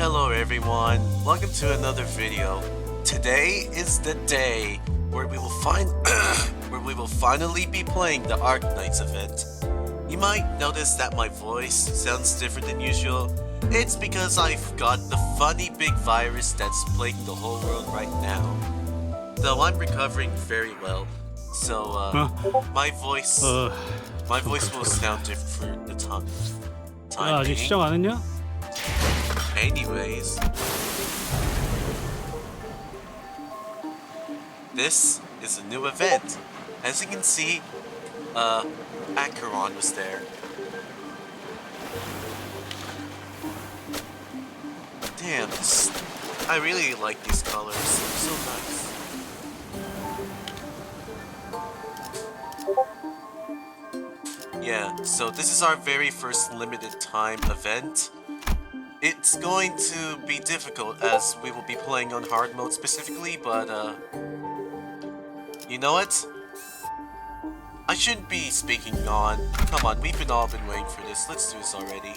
Hello everyone, welcome to another video. Today is the day where we will finally be playing the Arknights event. You might notice that my voice sounds different than usual. It's because I've got the funny big virus that's plaguing the whole world right now. Though I'm recovering very well, so my voice will sound different for the time 아직 being. 시작 안 했냐? Anyways, this is a new event. As you can see, Acheron was there. Damn, I really like these colors. They're so nice. Yeah, so this is our very first limited time event. It's going to be difficult as we will be playing on hard mode specifically, but you know what? I shouldn't be speaking on. Come on, we've all been waiting for this. Let's do this already.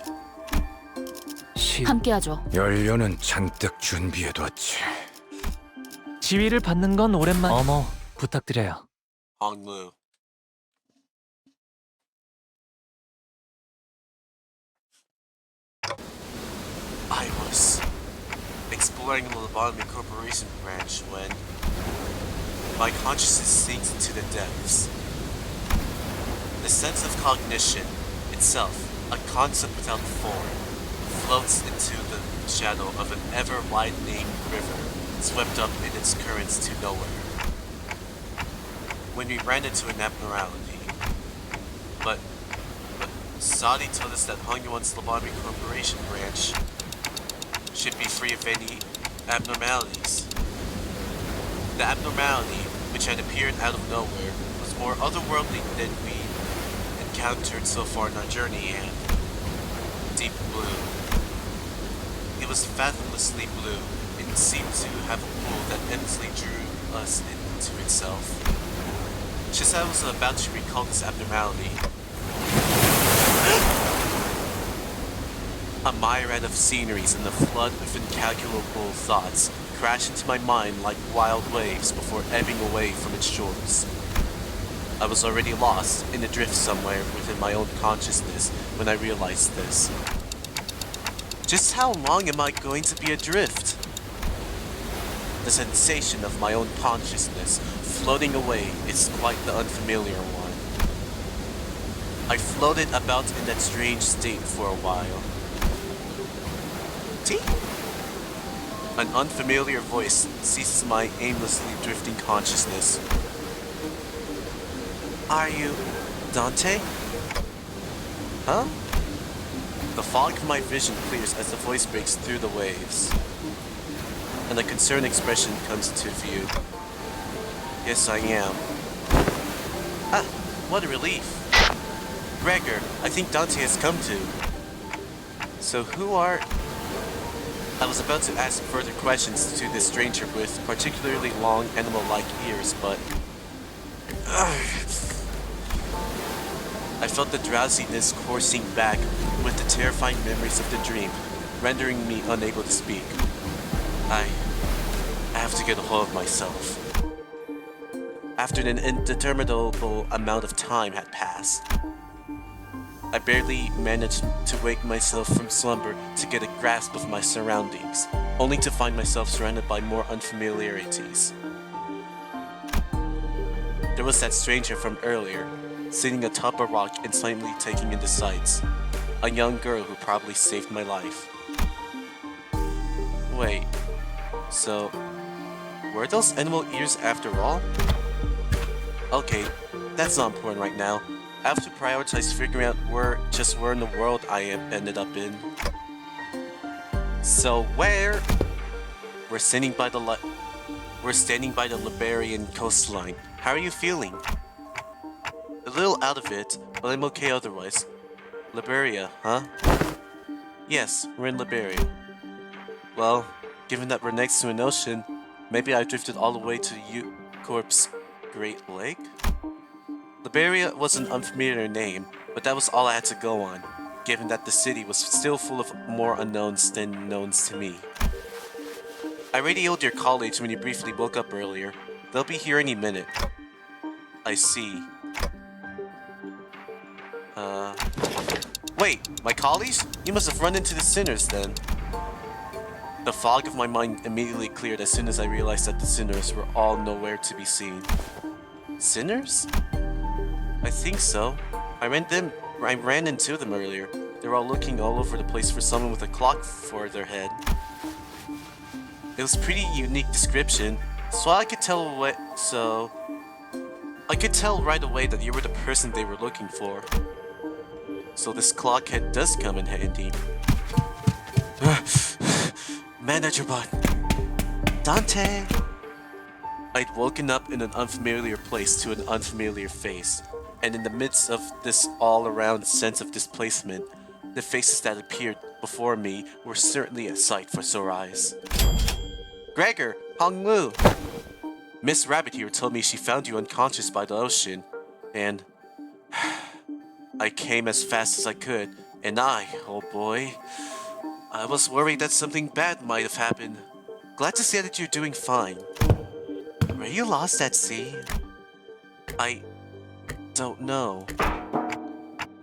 함께하죠. 연료는 잔뜩 준비해뒀지. 지휘를 받는 건 오랜만. 어머, 부탁드려요. Honglu. I was exploring the Lberia Corporation branch when my consciousness sinks into the depths. The sense of cognition itself, a concept without form, floats into the shadow of an ever-widening river, swept up in its currents to nowhere. When we ran into an abnormality, but Saudi told us that Hongyuan's Lberia Corporation branch should be free of any abnormalities. The abnormality, which had appeared out of nowhere, was more otherworldly than we encountered so far in our journey, and deep blue. It was fathomlessly blue, and seemed to have a pull that endlessly drew us into itself. Just as I was about to recall this abnormality, a myriad of sceneries and a flood of incalculable thoughts crashed into my mind like wild waves before ebbing away from its shores. I was already lost in a drift somewhere within my own consciousness when I realized this. Just how long am I going to be adrift? The sensation of my own consciousness floating away is quite the unfamiliar one. I floated about in that strange state for a while. An unfamiliar voice seizes my aimlessly drifting consciousness. Are you Dante? Huh? The fog of my vision clears as the voice breaks through the waves, and a concerned expression comes into view. Yes, I am. Ah, what a relief. Gregor, I think Dante has come to. So who are... I was about to ask further questions to this stranger with particularly long animal-like ears, but... I felt the drowsiness coursing back with the terrifying memories of the dream, rendering me unable to speak. I have to get a hold of myself. After an indeterminable amount of time had passed, I barely managed to wake myself from slumber to get a grasp of my surroundings, only to find myself surrounded by more unfamiliarities. There was that stranger from earlier, sitting atop a rock and silently taking in the sights. A young girl who probably saved my life. Wait, so were those animal ears after all? Okay, that's not important right now. I have to prioritize figuring out where in the world I ended up in. So where? We're standing by the Liberian coastline. How are you feeling? A little out of it, but I'm okay otherwise. Lberia, huh? Yes, we're in Lberia. Well, given that we're next to an ocean, maybe I drifted all the way to Corp's Great Lake? Lberia was an unfamiliar name, but that was all I had to go on. given that the city was still full of more unknowns than knowns to me. I radioed your college when you briefly woke up earlier. They'll be here any minute. I see. Wait, my colleagues? You must have run into the sinners then. The fog of my mind immediately cleared as soon as I realized that the sinners were all nowhere to be seen. Sinners? I think so. I ran into them earlier. They were all looking all over the place for someone with a clock for their head. It was a pretty unique description, so I could tell right away that you were the person they were looking for. So this clock head does come in handy. Manager bot. Dante! I'd woken up in an unfamiliar place to an unfamiliar face, and in the midst of this all-around sense of displacement, the faces that appeared before me were certainly a sight for sore eyes. Gregor! Honglu! Miss Rabbit here told me she found you unconscious by the ocean, and I came as fast as I could, and oh boy, I was worried that something bad might have happened. Glad to see that you're doing fine. Were you lost at sea? I don't know.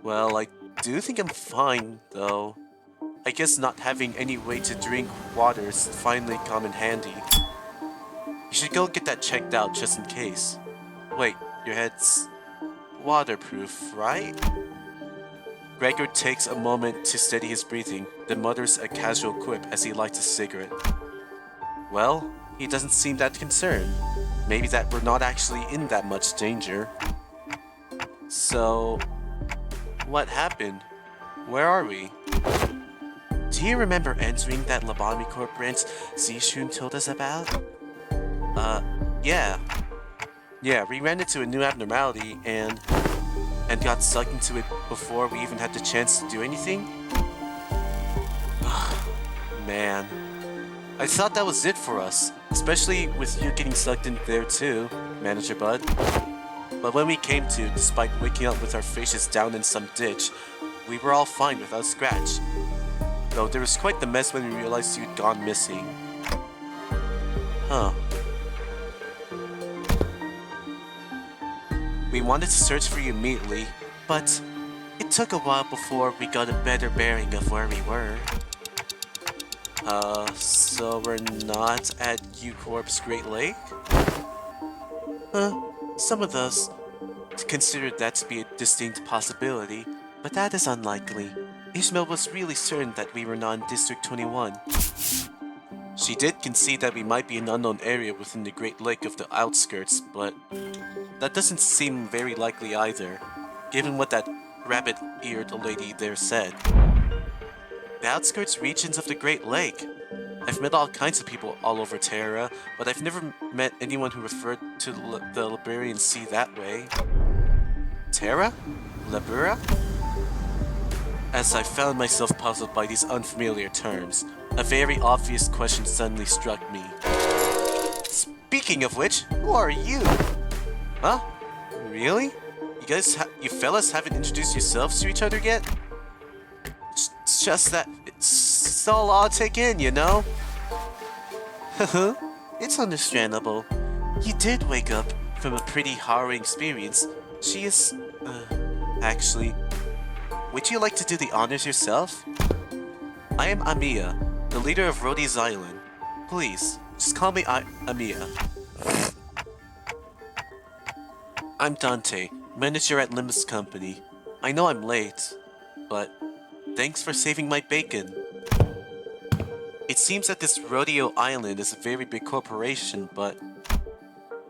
Well, I do think I'm fine, though. I guess not having any way to drink water's finally come in handy. You should go get that checked out just in case. Wait, your head's waterproof, right? Gregor takes a moment to steady his breathing, then mutters a casual quip as he lights a cigarette. Well, he doesn't seem that concerned. Maybe that we're not actually in that much danger. So, what happened? Where are we? Do you remember entering that Lobotomy Corp branch Zishun told us about? Yeah. Yeah, we ran into a new abnormality and got sucked into it before we even had the chance to do anything? Man. I thought that was it for us, especially with you getting sucked in there too, Manager Bud. But when we came to, despite waking up with our faces down in some ditch, we were all fine without a scratch. Though there was quite the mess when we realized you'd gone missing. Huh. We wanted to search for you immediately, but it took a while before we got a better bearing of where we were. So we're not at U-Corp's Great Lake? Some of us considered that to be a distinct possibility, but that is unlikely. Ishmael was really certain that we were not in District 21. She did concede that we might be in an unknown area within the Great Lake of the outskirts, but that doesn't seem very likely either, given what that rabbit-eared lady there said. The outskirts regions of the Great Lake. I've met all kinds of people all over Terra, but I've never met anyone who referred to the Liberian Sea that way. Terra? Lberia? As I found myself puzzled by these unfamiliar terms, a very obvious question suddenly struck me. Speaking of which, who are you? Huh? Really? You fellas haven't introduced yourselves to each other yet? It's just that it's all I'll take in, you know? It's understandable. You did wake up from a pretty harrowing experience. She is, actually... Would you like to do the honors yourself? I am Amiya, the leader of Rhodey's Island. Please, just call me Amiya. I'm Dante, manager at Limbus Company. I know I'm late, but thanks for saving my bacon. It seems that this Rodeo Island is a very big corporation, but...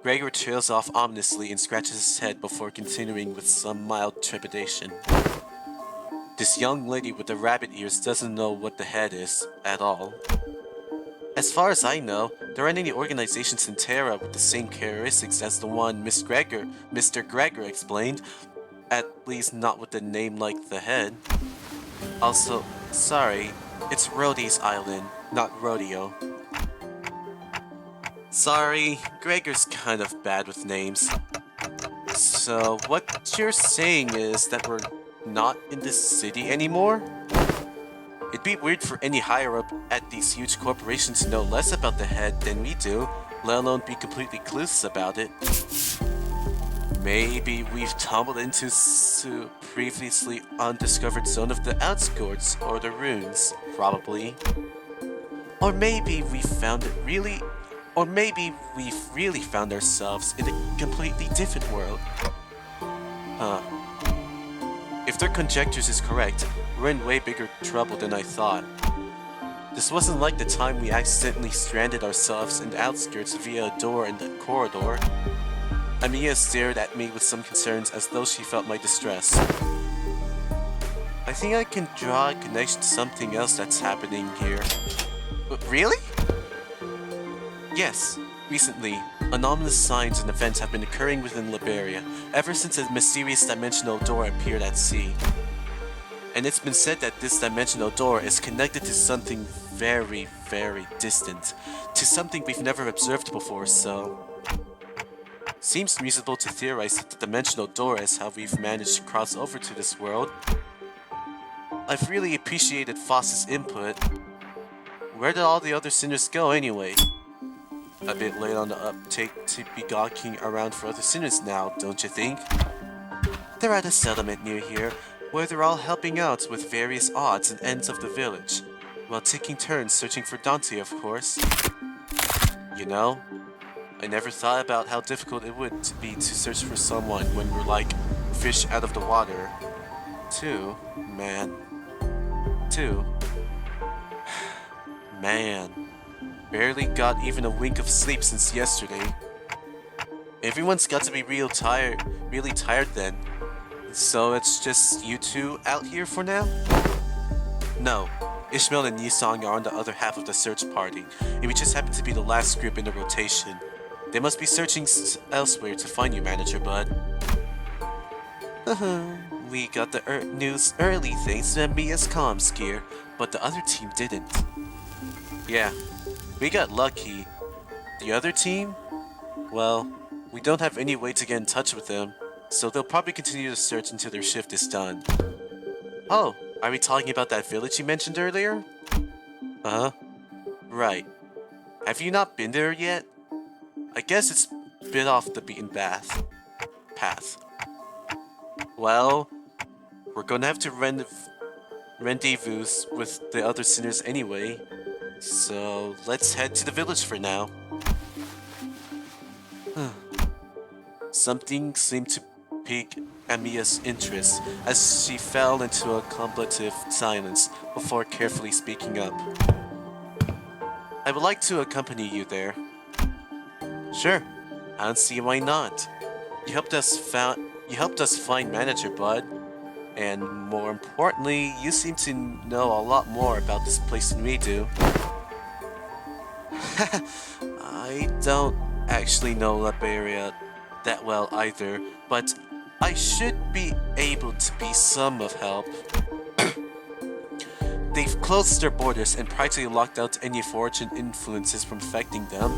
Gregor trails off ominously and scratches his head before continuing with some mild trepidation. This young lady with the rabbit ears doesn't know what the head is, at all. As far as I know, there aren't any organizations in Terra with the same characteristics as the one Mr. Gregor explained, at least not with a name like the head. Also, sorry, it's Rhodey's Island, not Rodeo. Sorry, Gregor's kind of bad with names. So, what you're saying is that we're not in this city anymore? It'd be weird for any higher up at these huge corporations to know less about the head than we do, let alone be completely clueless about it. Maybe we've tumbled into a previously undiscovered zone of the outskirts or the ruins, probably. Or maybe we've really found ourselves in a completely different world. Huh. If their conjectures is correct, we're in way bigger trouble than I thought. This wasn't like the time we accidentally stranded ourselves in the outskirts via a door in the corridor. Amiya stared at me with some concerns as though she felt my distress. I think I can draw a connection to something else that's happening here. Really? Yes. Recently, anomalous signs and events have been occurring within Lberia ever since a mysterious dimensional door appeared at sea. And it's been said that this dimensional door is connected to something very, very distant, to something we've never observed before, so... Seems reasonable to theorize that the dimensional door is how we've managed to cross over to this world. I've really appreciated Foss's input. Where did all the other sinners go anyway? A bit late on the uptake to be gawking around for other sinners now, don't you think? They're at a settlement near here, where they're all helping out with various odds and ends of the village, while taking turns searching for Dante, of course. You know, I never thought about how difficult it would be to search for someone when we're like fish out of the water. Man. Barely got even a wink of sleep since yesterday. Everyone's got to be really tired then. So it's just you two out here for now? No, Ishmael and Yisong are on the other half of the search party, and we just happen to be the last group in the rotation. They must be searching elsewhere to find you, Manager Bud. We got the news early thanks to Mia's comms gear, but the other team didn't. Yeah, we got lucky. The other team? Well, we don't have any way to get in touch with them, so they'll probably continue to search until their shift is done. Oh, are we talking about that village you mentioned earlier? Uh-huh. Right. Have you not been there yet? I guess it's a bit off the beaten path. Well, we're gonna have to rendezvous with the other sinners anyway, so let's head to the village for now. Something seemed to pique Amiya's interest as she fell into a contemplative silence before carefully speaking up. I would like to accompany you there. Sure, I don't see why not. You helped us find Manager Bud, and more importantly, you seem to know a lot more about this place than we do. I don't actually know Lberia that well either, but I should be able to be some of help. They've closed their borders and practically locked out any foreign influences from affecting them.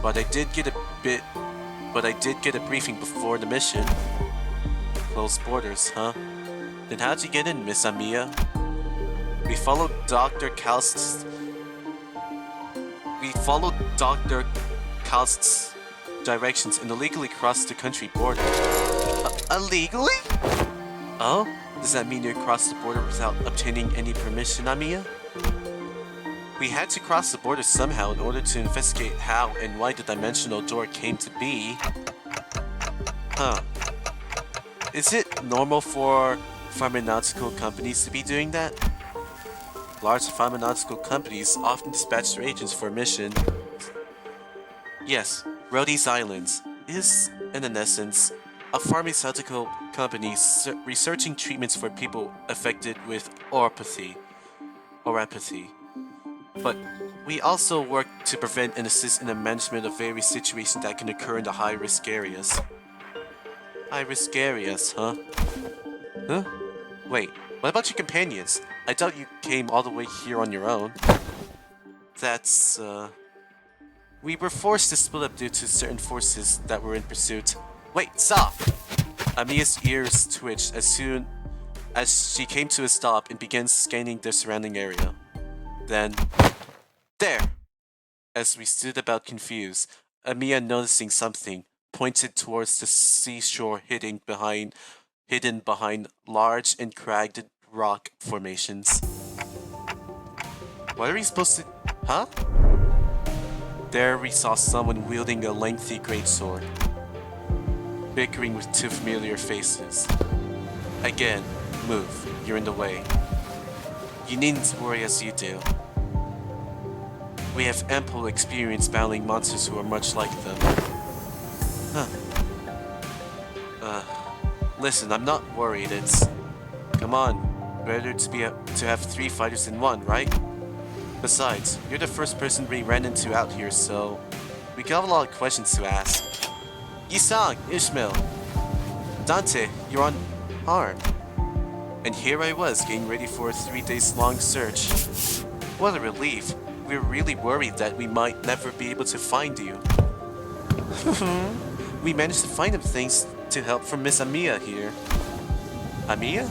But I did get a briefing before the mission. Closed borders, huh? Then how'd you get in, Miss Amiya? We followed Dr. Kaust's directions and illegally crossed the country border. Illegally? Oh? Does that mean you crossed the border without obtaining any permission, Amiya? We had to cross the border somehow in order to investigate how and why the dimensional door came to be. Huh. Is it normal for pharmaceutical companies to be doing that? Large pharmaceutical companies often dispatch their agents for a mission. Yes, Rhodey's Islands is, in essence, a pharmaceutical company researching treatments for people affected with oropathy. But we also work to prevent and assist in the management of various situations that can occur in the high-risk areas. High-risk areas, huh? Huh? Wait, what about your companions? I doubt you came all the way here on your own. That's, We were forced to split up due to certain forces that were in pursuit. Wait, stop! Amiya's ears twitched as soon as she came to a stop and began scanning the surrounding area. Then, there! As we stood about confused, Amiya, noticing something, pointed towards the seashore hidden behind large and cragged rock formations. What are we supposed to... Huh? There we saw someone wielding a lengthy greatsword, bickering with two familiar faces. Again, move. You're in the way. You needn't worry as you do. We have ample experience battling monsters who are much like them. Huh. Listen, I'm not worried. It's... Come on. Better to have 3 fighters in 1, right? Besides, you're the first person we ran into out here, so... We got a lot of questions to ask. Yisang, Ishmael, Dante, you're unharmed. And here I was, getting ready for a 3 days long search. What a relief. We were really worried that we might never be able to find you. We managed to find him thanks to help from Miss Amiya here. Amiya?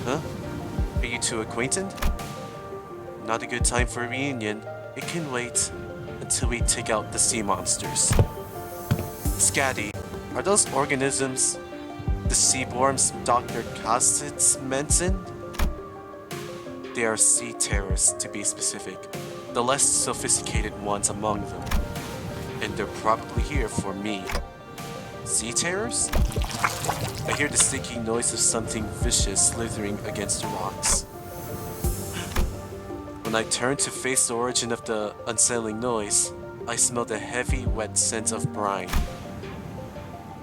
Huh? Are you two acquainted? Not a good time for a reunion. It can wait until we take out the sea monsters. Scatty, are those organisms the Seaborns Dr. Kastitz mentioned? They are sea terrors, to be specific. The less sophisticated ones among them. And they're probably here for me. Sea terrors? I hear the stinky noise of something vicious slithering against the rocks. When I turn to face the origin of the unsettling noise, I smell the heavy, wet scent of brine.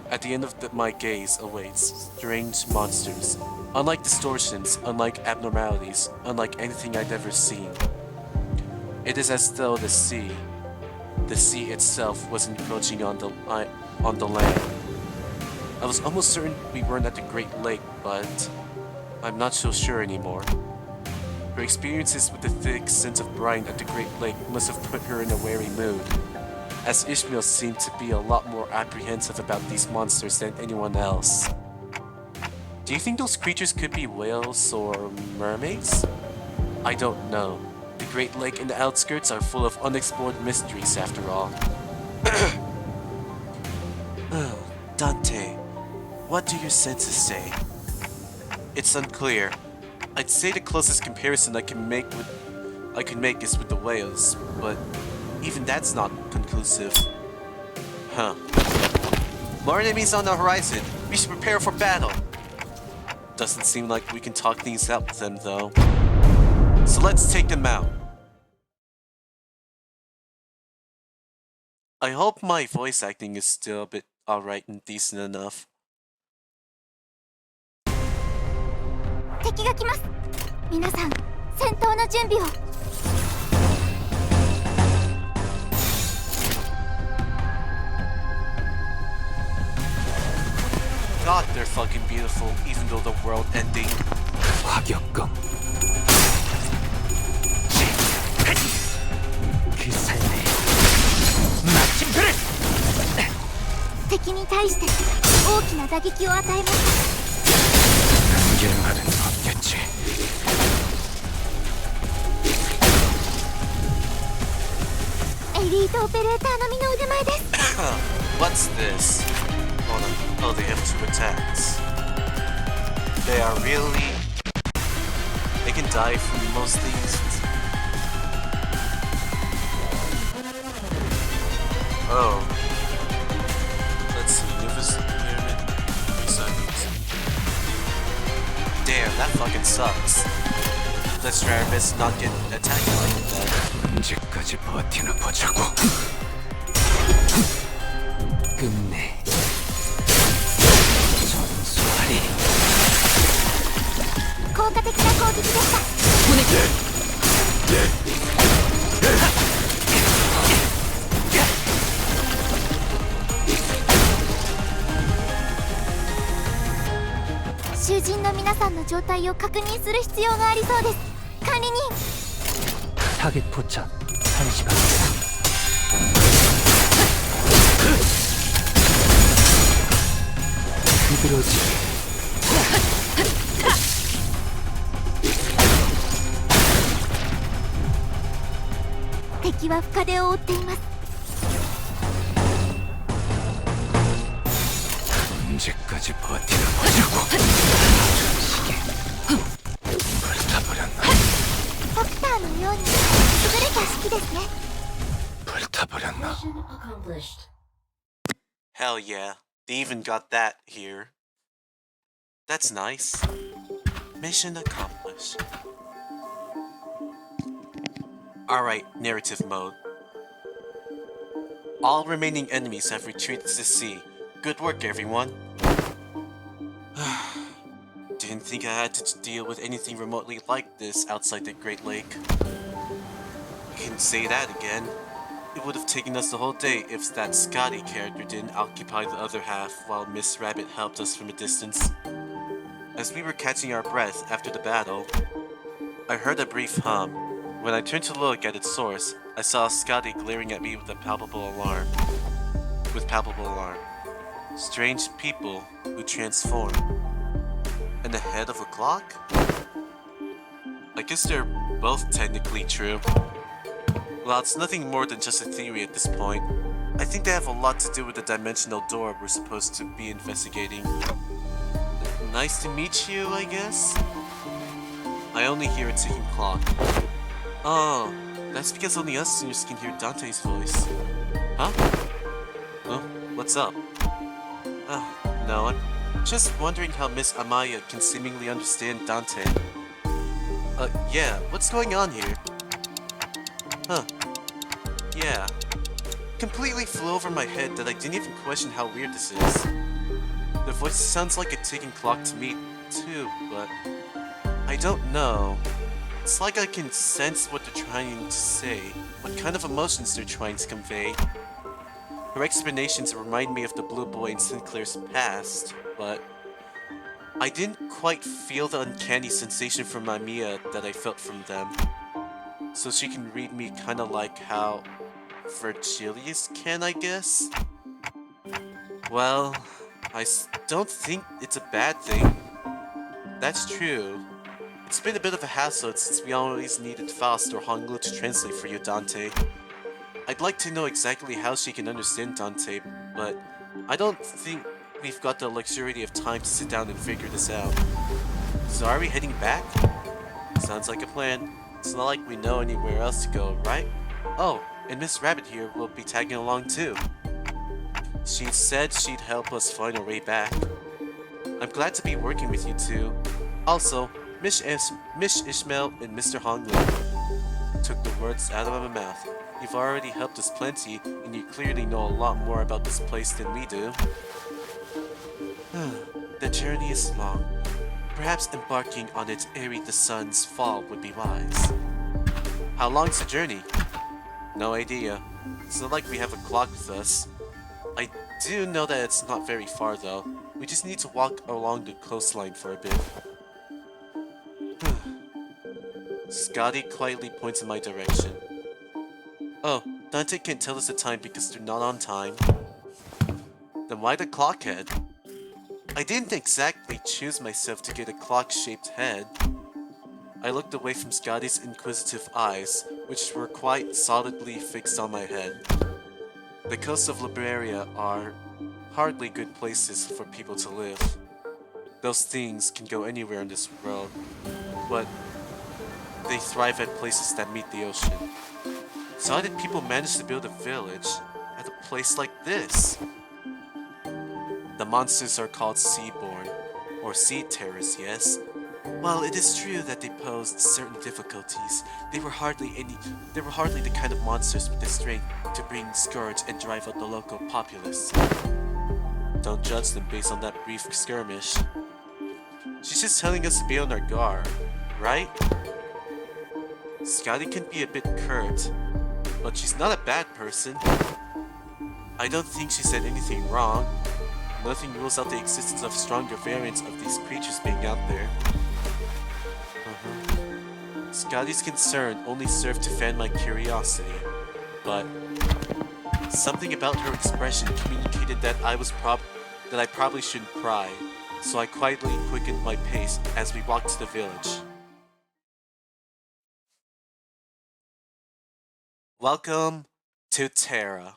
At the end of my gaze awaits strange monsters. Unlike distortions, unlike abnormalities, unlike anything I'd ever seen. It is as though the sea itself was encroaching on the land. I was almost certain we weren't at the Great Lake, but I'm not so sure anymore. Her experiences with the thick scent of brine at the Great Lake must have put her in a wary mood, as Ishmael seemed to be a lot more apprehensive about these monsters than anyone else. Do you think those creatures could be whales or mermaids? I don't know. The Great Lake and the outskirts are full of unexplored mysteries after all. Oh, Dante, what do your senses say? It's unclear. I'd say the closest comparison I can make is with the whales, but even that's not conclusive. Huh. More enemies on the horizon. We should prepare for battle. Doesn't seem like we can talk things out with them, though. So let's take them out. I hope my voice acting is still a bit alright and decent enough. 敵が来ます。皆さん、戦闘の準備を。God, they're fucking beautiful, even though the world ending. 화격검. 그 삶에 마침 그래. 敵に対して大きな打撃を与えました。 안길말은 없겠지. 엘리트オペレーターの身の腕前です。 What's this? Hold on. Oh, they have 2 attacks. They are really... They can die from most things. Oh. Let's see. Limbus, Pyramid, 3 seconds. Damn, that fucking sucks. Let's try our best to not get attacked like that. 언제까지 버티나 보자고. 끝내. 전수하리. 効果的な攻撃でした。 囚人の皆さんの状態を確認する必要がありそうです。管理人。 타겟 포착 1시간. 비들어지. 敵は深手を負っています。 언제까지 버티나 보자고. 불타버렸나? ドクターのように優れた式ですね。 불타버렸나? Hell yeah, they even got that here. That's nice. Mission accomplished. Alright, narrative mode. All remaining enemies have retreated to sea. Good work, everyone. Didn't think I had to deal with anything remotely like this outside the Great Lake. I can say that again. It would have taken us the whole day if that Scotty character didn't occupy the other half while Miss Rabbit helped us from a distance. As we were catching our breath after the battle, I heard a brief hum. When I turned to look at its source, I saw Scotty glaring at me with palpable alarm. Strange people who transform. And the head of a clock? I guess they're both technically true. Well, it's nothing more than just a theory at this point. I think they have a lot to do with the dimensional door we're supposed to be investigating. Nice to meet you, I guess? I only hear a ticking clock. Oh, that's because only us seniors can hear Dante's voice. Huh? Oh, what's up? No, I'm just wondering how Miss Amaya can seemingly understand Dante. Yeah, what's going on here? Huh. Yeah. Completely flew over my head that I didn't even question how weird this is. The voice sounds like a ticking clock to me, too, but I don't know. It's like I can sense what they're trying to say, what kind of emotions they're trying to convey. Her explanations remind me of the Blue Boy in Sinclair's past, but I didn't quite feel the uncanny sensation from Mamiya that I felt from them. So she can read me kinda like how Virgilius can, I guess? Well, don't think it's a bad thing. That's true. It's been a bit of a hassle since we always needed Faust or Honglu to translate for you, Dante. I'd like to know exactly how she can understand Dante, but I don't think we've got the luxury of time to sit down and figure this out. So are we heading back? Sounds like a plan. It's not like we know anywhere else to go, right? Oh, and Miss Rabbit here will be tagging along too. She said she'd help us find our way back. I'm glad to be working with you two. Also, Miss Ishmael and Mr. Honglu took the words out of my mouth. You've already helped us plenty, and you clearly know a lot more about this place than we do. The journey is long. Perhaps embarking on it ere the sun's fall would be wise. How long's the journey? No idea. It's not like we have a clock with us. I do know that it's not very far though. We just need to walk along the coastline for a bit. Scotty quietly points in my direction. Oh, Dante can't tell us the time because they're not on time. Then why the clock head? I didn't exactly choose myself to get a clock-shaped head. I looked away from Scotty's inquisitive eyes, which were quite solidly fixed on my head. The coasts of Lberia are hardly good places for people to live. Those things can go anywhere in this world, but they thrive at places that meet the ocean. So how did people manage to build a village at a place like this? The monsters are called Seaborn, or sea terrors, yes? While it is true that they posed certain difficulties, they were hardly the kind of monsters with the strength to bring scourge and drive out the local populace. Don't judge them based on that brief skirmish. She's just telling us to be on our guard, right? Scotty can be a bit curt, but she's not a bad person. I don't think she said anything wrong. Nothing rules out the existence of stronger variants of these creatures being out there. Scotty's concern only served to fan my curiosity, but something about her expression communicated that I probably shouldn't pry, so I quietly quickened my pace as we walked to the village. Welcome to Terra.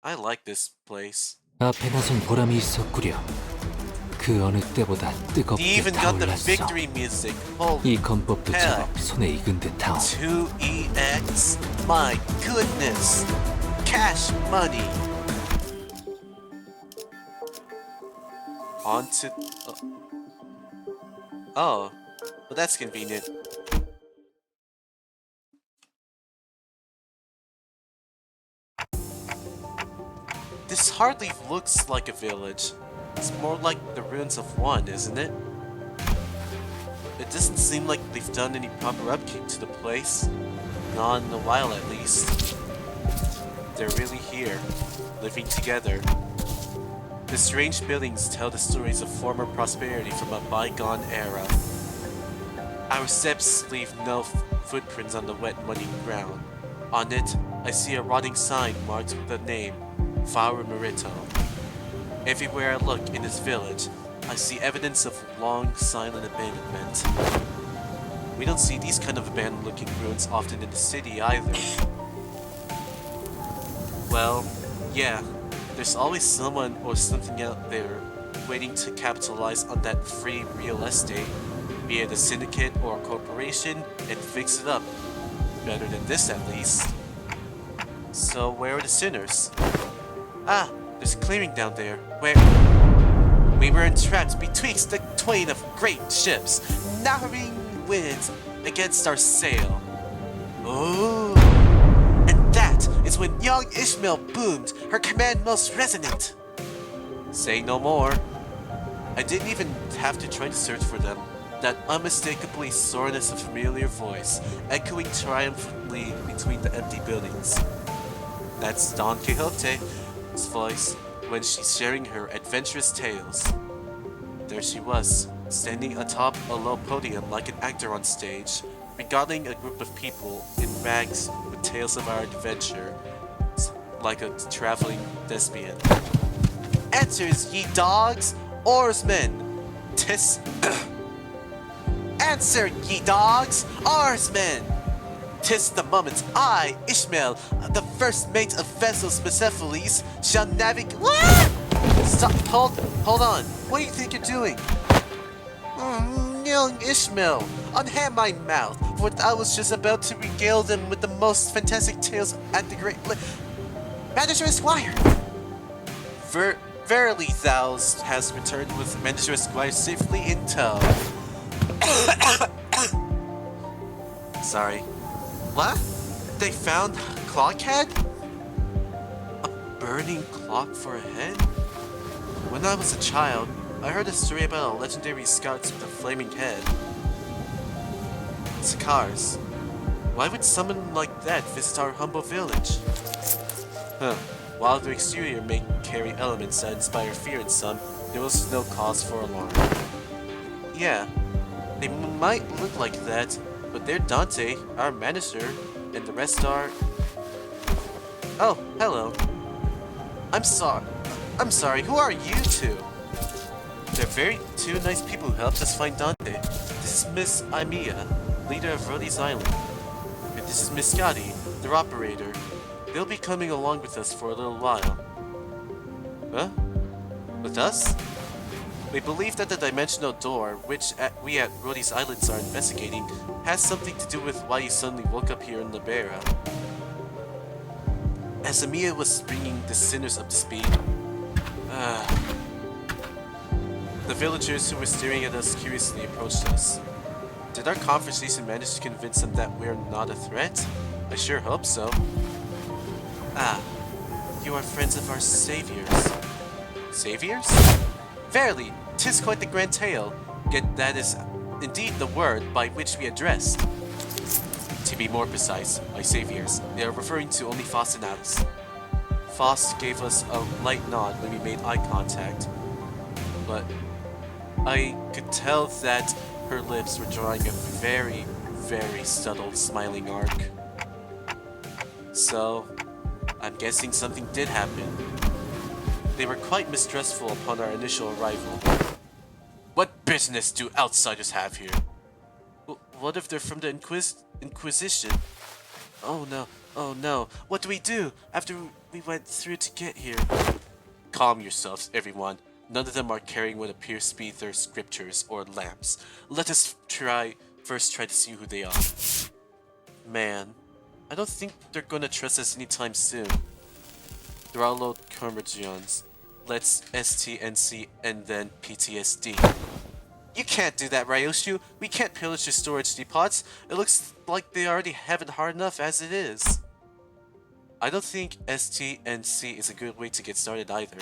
I like this place. 앞에 나선 보람이 있었구려. 그 어느 때보다 He 뜨겁게 even got the 타올랐어. victory music. Holy 이 건법도 hell. 제법 손에 익은 듯하오. 2EX. My goodness. Cash money. On to... Oh. Well, that's convenient. This hardly looks like a village. It's more like the ruins of one, isn't it? It doesn't seem like they've done any proper upkeep to the place. Not in a while, at least. They're really here, living together. The strange buildings tell the stories of former prosperity from a bygone era. Our steps leave no footprints on the wet, muddy ground. On it, I see a rotting sign marked with the name, Faro Merito. Everywhere I look in this village, I see evidence of long, silent abandonment. We don't see these kind of abandoned-looking ruins often in the city either. Well, yeah, there's always someone or something out there waiting to capitalize on that free real estate, be it a syndicate or a corporation, and fix it up. Better than this, at least. So where are the sinners? Ah, there's clearing down there, where we were entrapped betwixt the twain of great ships, narrowing winds against our sail. Oh, and that is when young Ishmael boomed, her command most resonant. Say no more. I didn't even have to try to search for them. That unmistakably soreness of familiar voice, echoing triumphantly between the empty buildings. That's Don Quixote's voice when she's sharing her adventurous tales. There she was, standing atop a low podium like an actor on stage, regaling a group of people in rags with tales of our adventure, like a traveling thespian. Answers, ye dogs, oarsmen! Tis... Answer, ye dogs, oarsmen! 'Tis the moment I, Ishmael, the first mate of vessels Persepolis, shall navigate. What? Stop! Hold on. What do you think you're doing? Young Ishmael, unhand my mouth, for I was just about to regale them with the most fantastic tales at the great Manager Esquire. Verily, thou hast returned with Manager Esquire safely in tow. Sorry. What? They found Clockhead? A burning clock for a head? When I was a child, I heard a story about a legendary scout with a flaming head. Sakars. Why would someone like that visit our humble village? Huh. While the exterior may carry elements that inspire fear in some, there was no cause for alarm. Yeah, they might look like that, but they're Dante, our manager, and the rest are... Oh, hello. I'm sorry, who are you two? They're two nice people who helped us find Dante. This is Miss Imea, leader of Rhodey's Island. And this is Miss Scotty, their operator. They'll be coming along with us for a little while. Huh? With us? We believe that the dimensional door, which we at Rhodey's Islands are investigating, has something to do with why you suddenly woke up here in Lberia. As Amia was bringing the sinners up to speed, the villagers who were staring at us curiously approached us. Did our conversation manage to convince them that we're not a threat? I sure hope so. Ah, you are friends of our saviors. Saviors? Verily, 'tis quite the grand tale, yet that is indeed the word by which we addressed. To be more precise, my saviors, they are referring to only Foss and Alice. Foss gave us a light nod when we made eye contact, but I could tell that her lips were drawing a very, very subtle smiling arc. So, I'm guessing something did happen. They were quite mistrustful upon our initial arrival. What business do outsiders have here? what if they're from the Inquisition? Oh no, oh no. What do we do after we went through to get here? Calm yourselves, everyone. None of them are carrying what appears to be their scriptures or lamps. Let us first try to see who they are. Man, I don't think they're gonna trust us anytime soon. Dralo Curmudgeons. Let's STNC and then PTSD. You can't do that, Ryoshu. We can't pillage your storage depots. It looks like they already have it hard enough as it is. I don't think STNC is a good way to get started either.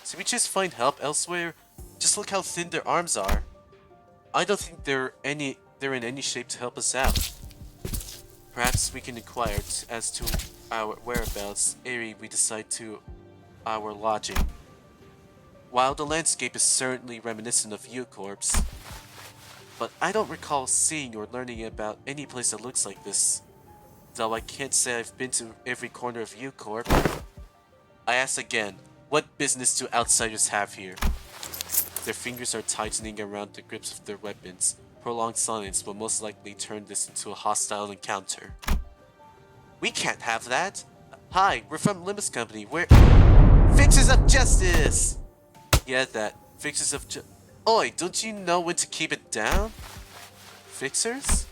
Should we just find help elsewhere? Just look how thin their arms are. I don't think they're in any shape to help us out. Perhaps we can inquire as to our whereabouts ere we decide to our lodging. While the landscape is certainly reminiscent of U-Corps, but I don't recall seeing or learning about any place that looks like this. Though I can't say I've been to every corner of U-Corp. I ask again, what business do outsiders have here? Their fingers are tightening around the grips of their weapons. Prolonged silence will most likely turn this into a hostile encounter. We can't have that! Hi, we're from Limbus Company. We're Fixers of Justice! Yeah, that. Fixers of Oi, don't you know when to keep it down? Fixers?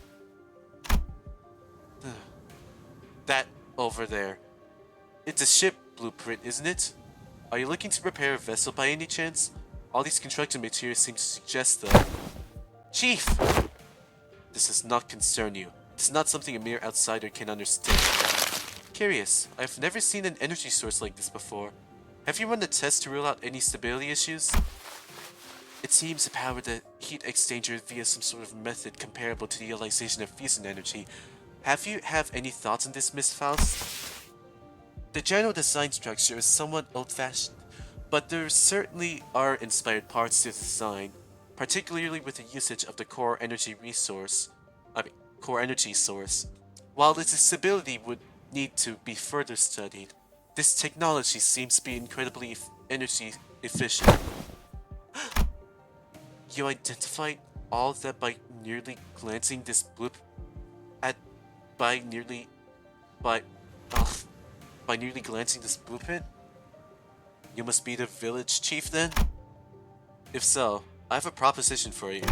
That over there. It's a ship blueprint, isn't it? Are you looking to repair a vessel by any chance? All these construction materials seem to suggest though. Chief! This does not concern you. It's not something a mere outsider can understand. Curious, I've never seen an energy source like this before. Have you run the test to rule out any stability issues? It seems to power the heat exchanger via some sort of method comparable to the utilization of fusion energy. Have you any thoughts on this, Miss Faust? The general design structure is somewhat old-fashioned, but there certainly are inspired parts to the design, particularly with the usage of the core energy source. While its stability would need to be further studied, this technology seems to be incredibly energy efficient. You identified all of that by merely glancing this by merely glancing this blueprint? You must be the village chief then? If so, I have a proposition for you.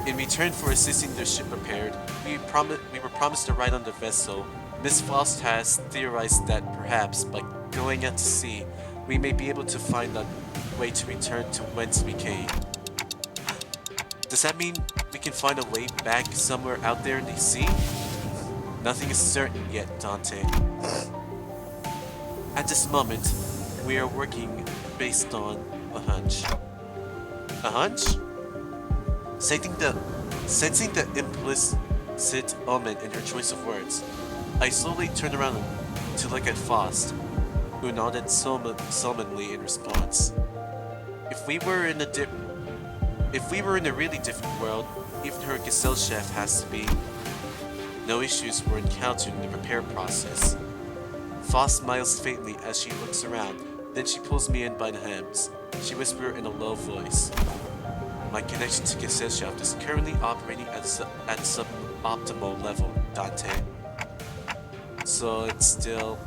In return for assisting their ship repaired, we were promised a ride on the vessel. Miss Faust has theorized that perhaps, by going out to sea, we may be able to find a way to return to whence we came. Does that mean we can find a way back somewhere out there in the sea? Nothing is certain yet, Dante. At this moment, we are working based on a hunch. A hunch? Sensing the implicit omen in her choice of words, I slowly turned around to look at Faust, who nodded sullenly in response. If we were in a really different world, even her Gesellschaft has to be. No issues were encountered in the repair process. Faust smiles faintly as she looks around, then she pulls me in by the hems. She whispers in a low voice. My connection to Gesellschaft is currently operating at suboptimal level, Dante. So it's still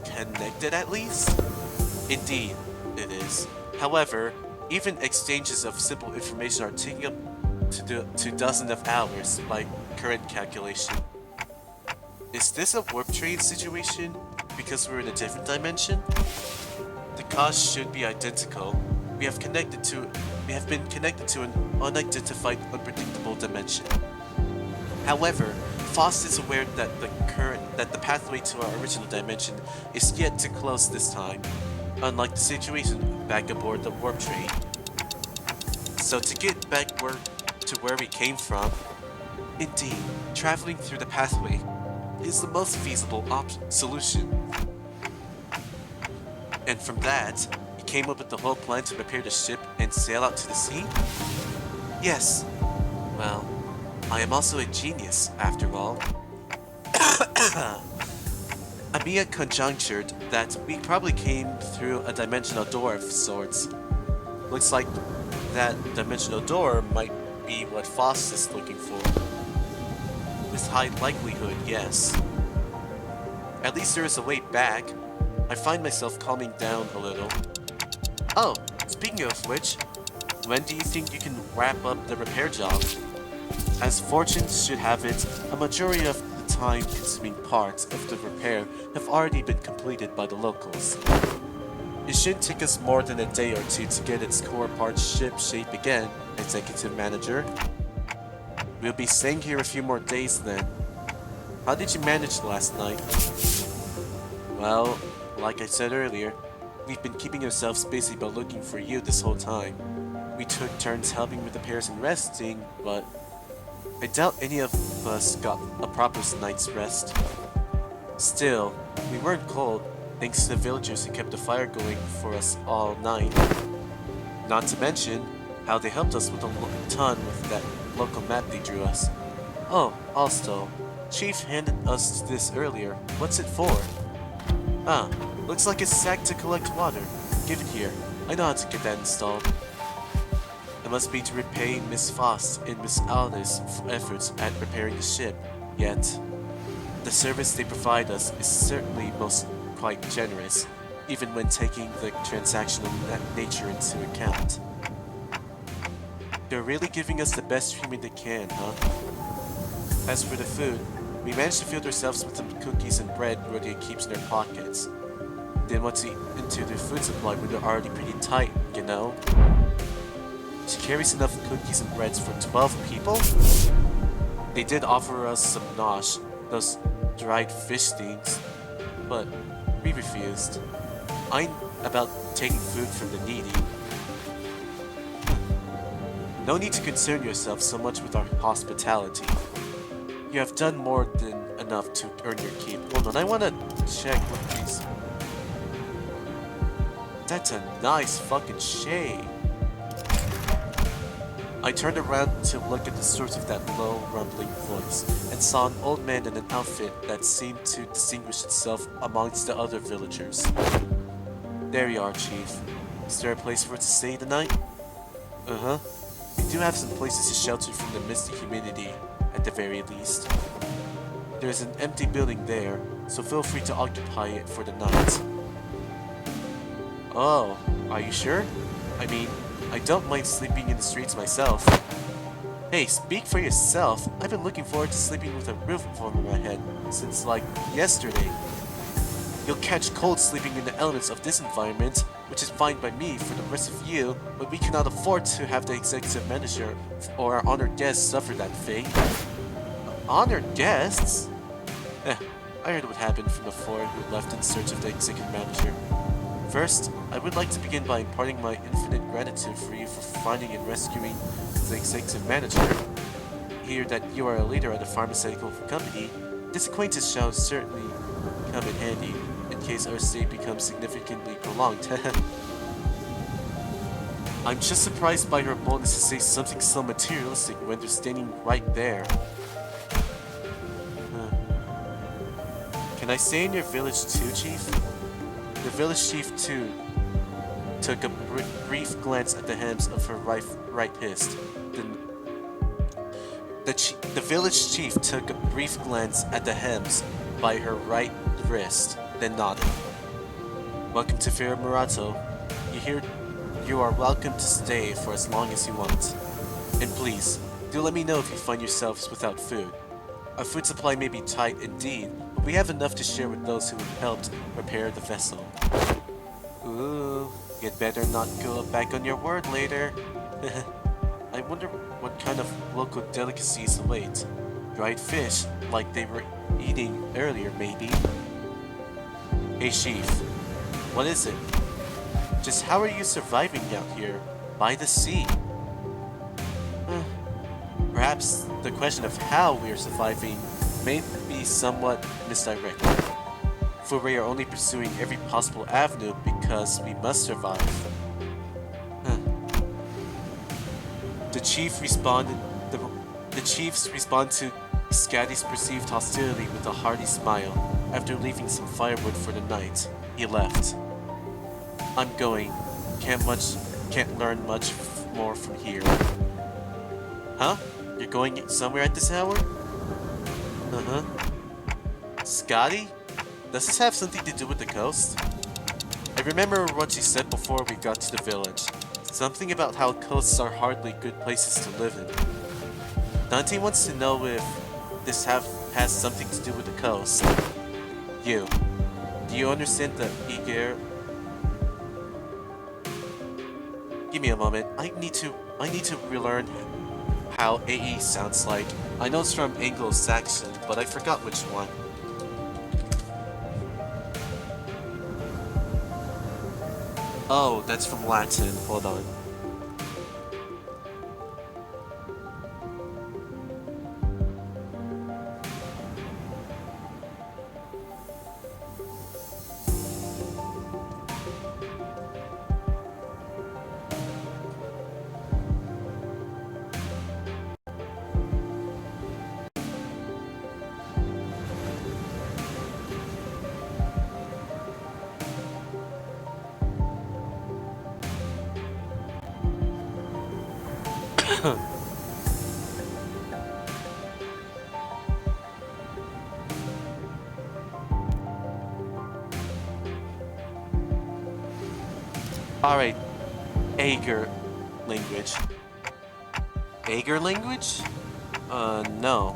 connected at least? Indeed, it is. However, even exchanges of simple information are taking up to dozens of hours by current calculation. Is this a warp train situation because we're in a different dimension? The cause should be identical. We have been connected to an unidentified, unpredictable dimension. However, Faust is aware that the pathway to our original dimension is yet to close this time, unlike the situation back aboard the warp train. So to get back to where we came from, indeed, traveling through the pathway is the most feasible solution. And from that, he came up with the whole plan to repair the ship and sail out to the sea? Yes. Well, I am also a genius, after all. Amiya conjectured that we probably came through a dimensional door of sorts. Looks like that dimensional door might be what Foss is looking for. With high likelihood, yes. At least there is a way back. I find myself calming down a little. Oh, speaking of which, when do you think you can wrap up the repair job? As fortune should have it, a majority of the time-consuming parts of the repair have already been completed by the locals. It shouldn't take us more than a day or two to get its core parts ship-shape again, Executive Manager. We'll be staying here a few more days then. How did you manage last night? Well, like I said earlier, we've been keeping ourselves busy by looking for you this whole time. We took turns helping with repairs and resting, but I doubt any of us got a proper night's rest. Still, we weren't cold, thanks to the villagers who kept the fire going for us all night. Not to mention how they helped us with a ton with that local map they drew us. Oh, also, Chief handed us this earlier. What's it for? Ah, looks like a sack to collect water. Give it here. I know how to get that installed. It must be to repay Miss Foss and Miss Alice's efforts at repairing the ship. Yet, the service they provide us is certainly quite generous, even when taking the transactional nature into account. They're really giving us the best treatment they can, huh? As for the food, we managed to fill ourselves with some cookies and bread Rodia keeps in their pockets. Didn't want to eat into their food supply when they're already pretty tight, you know? She carries enough cookies and breads for 12 people? They did offer us some nosh, those dried fish things, but we refused. I'm about taking food from the needy. No need to concern yourself so much with our hospitality. You have done more than enough to earn your keep. Hold on, I want to check what these... That's a nice fucking shade. I turned around to look at the source of that low, rumbling voice, and saw an old man in an outfit that seemed to distinguish itself amongst the other villagers. There you are, Chief. Is there a place for us to stay tonight? Uh-huh. We do have some places to shelter from the misty humidity, at the very least. There's an empty building there, so feel free to occupy it for the night. Oh, are you sure? I mean, I don't mind sleeping in the streets myself. Hey, speak for yourself. I've been looking forward to sleeping with a roof over my head since, like, yesterday. You'll catch cold sleeping in the elements of this environment, which is fine by me for the rest of you, but we cannot afford to have the executive manager or our honored guests suffer that fate. Honored guests? I heard what happened from the four who left in search of the executive manager. First, I would like to begin by imparting my infinite gratitude for you for finding and rescuing the executive manager. Hear that you are a leader at a pharmaceutical company. This acquaintance shall certainly come in handy in case our stay becomes significantly prolonged. I'm just surprised by her boldness to say something so materialistic when they're standing right there. Can I stay in your village too, Chief? The village chief, too, took a brief glance at the hems of her right wrist. The village chief took a brief glance at the hems by her right wrist, then nodded. Welcome to Fair Murato. You are welcome to stay for as long as you want. And please, do let me know if you find yourselves without food. Our food supply may be tight indeed, but we have enough to share with those who helped repair the vessel. Ooh, you'd better not go back on your word later. I wonder what kind of local delicacies await. Dried fish, like they were eating earlier, maybe? Hey, Chief. What is it? Just how are you surviving out here, by the sea? Perhaps the question of how we are surviving may be somewhat misdirected, for we are only pursuing every possible avenue because we must survive. The chiefs respond to Scatty's perceived hostility with a hearty smile. After leaving some firewood for the night, he left. I'm going. Can't learn much more from here. Huh? You're going somewhere at this hour? Uh-huh. Scotty? Does this have something to do with the coast? I remember what she said before we got to the village. Something about how coasts are hardly good places to live in. Dante wants to know if this has something to do with the coast. You. Do you understand the Iger? Give me a moment. I need to relearn how AE sounds like. I know it's from Anglo-Saxon, but I forgot which one. Oh, that's from Latin. Hold on. Alright, Ager language. Ager language? No.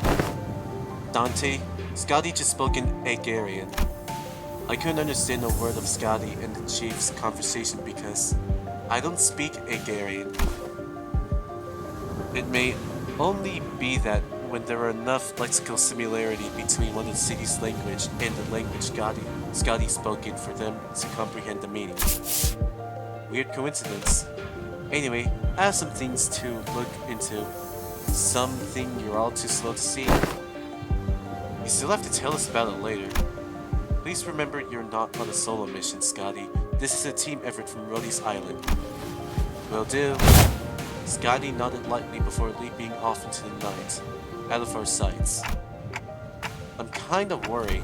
Dante, Scotty just spoke in Agarian. I couldn't understand a word of Scotty and the chief's conversation because I don't speak Agarian. It may only be that when there are enough lexical similarity between one of the city's language and the language Scotty spoke in for them to comprehend the meaning. Weird coincidence. Anyway, I have some things to look into. Something you're all too slow to see. You still have to tell us about it later. Please remember you're not on a solo mission, Scotty. This is a team effort from Rhodey's Island. Will do. Scotty nodded lightly before leaping off into the night, out of our sights. I'm kinda worried.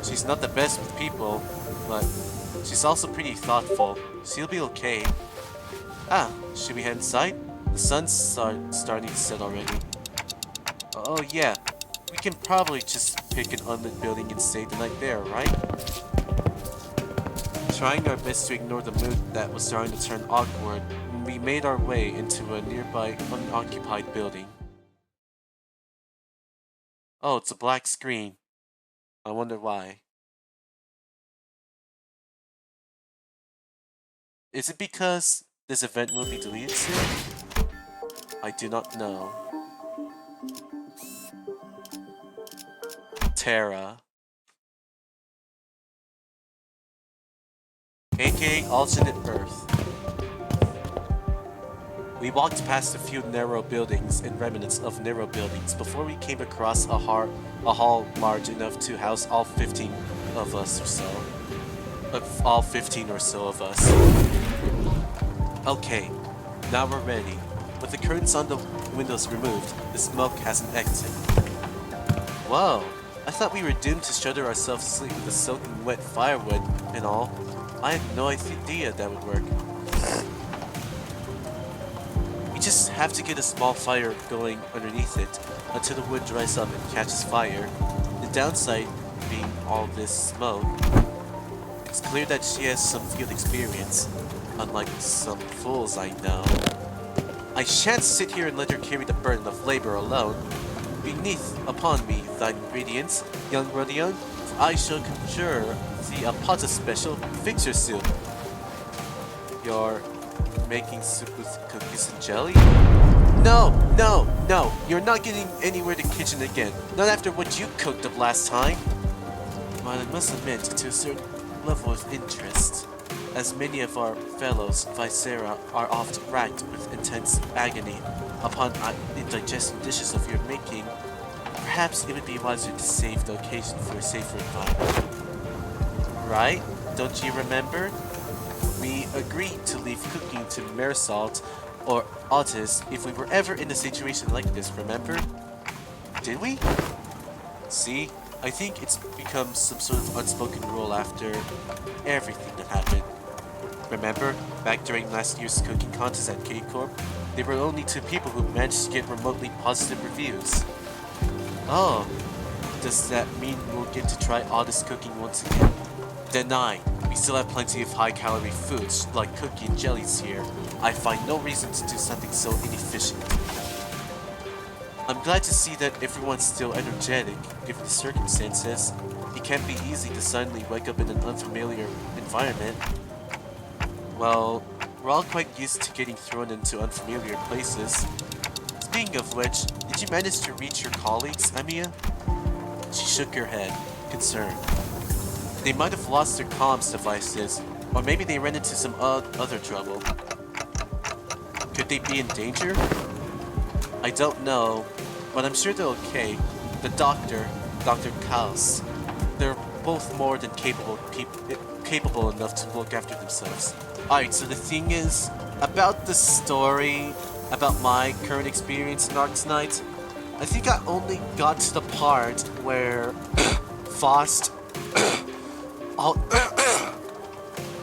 She's not the best with people, but she's also pretty thoughtful. She'll be okay. Ah, should we head inside? The sun's starting to set already. Oh yeah, we can probably just pick an unlit building and stay the night there, right? Trying our best to ignore the mood that was starting to turn awkward, we made our way into a nearby unoccupied building. Oh, it's a black screen. I wonder why. Is it because this event will be deleted soon? I do not know. Terra. aka Alternate Earth. We walked past a few narrow buildings and remnants of narrow buildings before we came across a hall large enough to house all 15 of us or so. All 15 or so of us. Okay, now we're ready. With the curtains on the windows removed, the smoke has an exit. Whoa, I thought we were doomed to shudder ourselves to sleep with the soaking wet firewood and all. I had no idea that would work. We just have to get a small fire going underneath it until the wood dries up and catches fire. The downside being all this smoke. It's clear that she has some field experience, unlike some fools I know. I shan't sit here and let her carry the burden of labor alone. Beneath upon me thine ingredients, young Rodion, for I shall conjure thee a pot of special fixture soup. You're making soup with cookies and jelly? No, no, no, you're not getting anywhere to kitchen again. Not after what you cooked up last time. Well, I must admit, to a certain level of interest, as many of our fellows Visera are oft racked with intense agony upon indigesting dishes of your making, perhaps it would be wiser to save the occasion for a safer environment. Right? Don't you remember? We agreed to leave cooking to Marisol or Otis if we were ever in a situation like this, remember? Did we? See? I think it's become some sort of unspoken rule after everything that happened. Remember, back during last year's cooking contest at K-Corp? There were only 2 people who managed to get remotely positive reviews. Oh, does that mean we'll get to try Otis cooking once again? Deny. We still have plenty of high-calorie foods, like cookie and jellies here. I find no reason to do something so inefficient. I'm glad to see that everyone's still energetic, given the circumstances. It can't be easy to suddenly wake up in an unfamiliar environment. Well, we're all quite used to getting thrown into unfamiliar places. Speaking of which, did you manage to reach your colleagues, Amiya? She shook her head, concerned. They might have lost their comms devices, or maybe they ran into some other trouble. Could they be in danger? I don't know, but I'm sure they're okay. The doctor, Dr. Kaus, they're both more than capable enough to look after themselves. Alright, so the thing is, about the story, about my current experience in Arcs Knight, I think I only got to the part where Faust,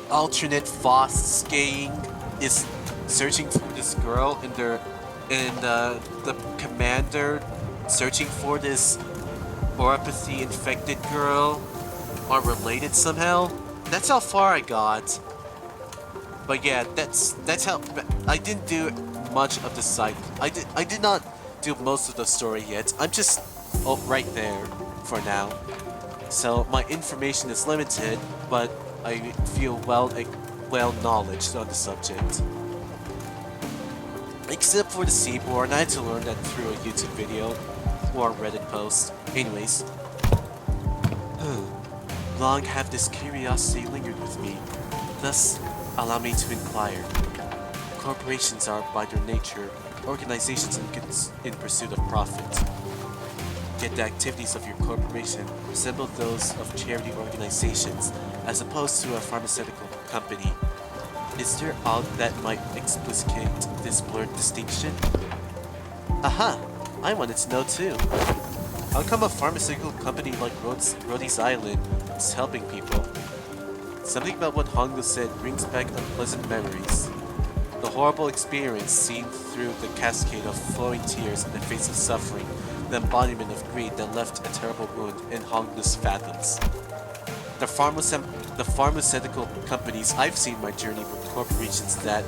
alternate Faust's gang is searching for this girl, and the commander searching for this oropathy infected girl are related somehow. That's how far I got. But yeah, that's how I didn't do much of the side. I did not do most of the story yet. I'm just right there for now. So my information is limited, but I feel well knowledge on the subject. Except for the Seaborn, I had to learn that through a YouTube video or a Reddit post. Anyways, long have this curiosity lingered with me. Thus, allow me to inquire. Corporations are, by their nature, organizations in pursuit of profit. Yet the activities of your corporation resemble those of charity organizations, as opposed to a pharmaceutical company. Is there aught that might explicate this blurred distinction? Aha! I wanted to know too. How come a pharmaceutical company like Rhodey's Island is helping people? Something about what Hongo said brings back unpleasant memories. The horrible experience seen through the cascade of flowing tears in the face of suffering, the embodiment of greed that left a terrible wound in Hongo's fathoms. The pharmaceutical companies I've seen in my journey were corporations that,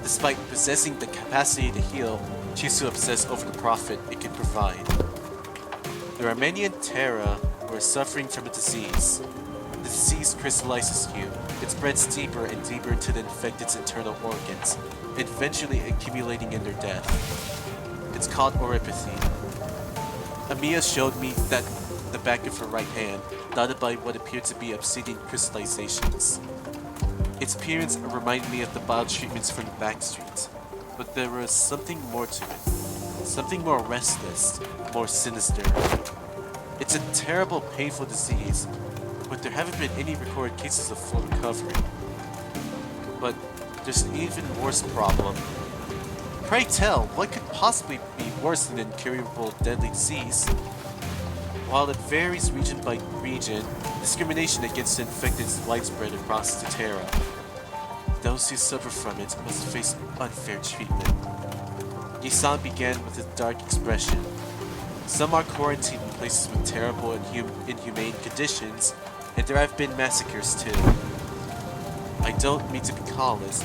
despite possessing the capacity to heal, choose to obsess over the profit it can provide. There are many in Terra who are suffering from a disease. The disease crystallizes you. It spreads deeper and deeper into the infected's internal organs, eventually accumulating in their death. It's called oropathy. Amiya showed me that the back of her right hand, dotted by what appeared to be obsidian crystallizations. Its appearance reminded me of the bile treatments from the back streets, but there was something more to it. Something more restless, more sinister. It's a terrible, painful disease, but there haven't been any recorded cases of full recovery. But there's an even worse problem. Pray tell, what could possibly be worse than an incurable deadly disease? While it varies region by region, discrimination against the infected is widespread across the Terra. Those who suffer from it must face unfair treatment. Yisan began with a dark expression. Some are quarantined in places with terrible and inhumane conditions, and there have been massacres too. I don't mean to be callous,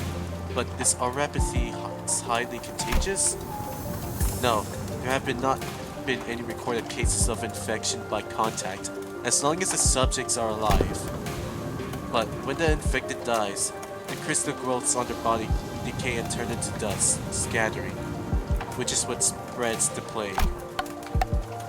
but is oropathy highly contagious? No, there have not been any recorded cases of infection by contact, as long as the subjects are alive. But when the infected dies, the crystal growths on their body decay and turn into dust, scattering, which is what spreads the plague.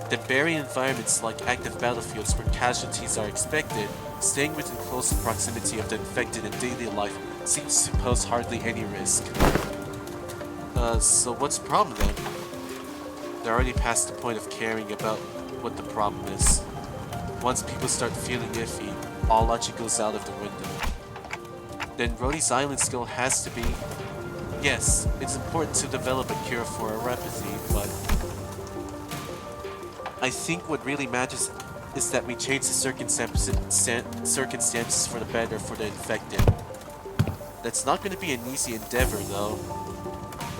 Lberia environments like active battlefields where casualties are expected, staying within close proximity of the infected in daily life seems to pose hardly any risk. So what's the problem then? They're already past the point of caring about what the problem is. Once people start feeling iffy, all logic goes out of the window. Then Rhodey's Island still has to be... Yes, it's important to develop a cure for oropathy, but... I think what really matters is that we change the circumstances for the better for the infected. That's not going to be an easy endeavor, though.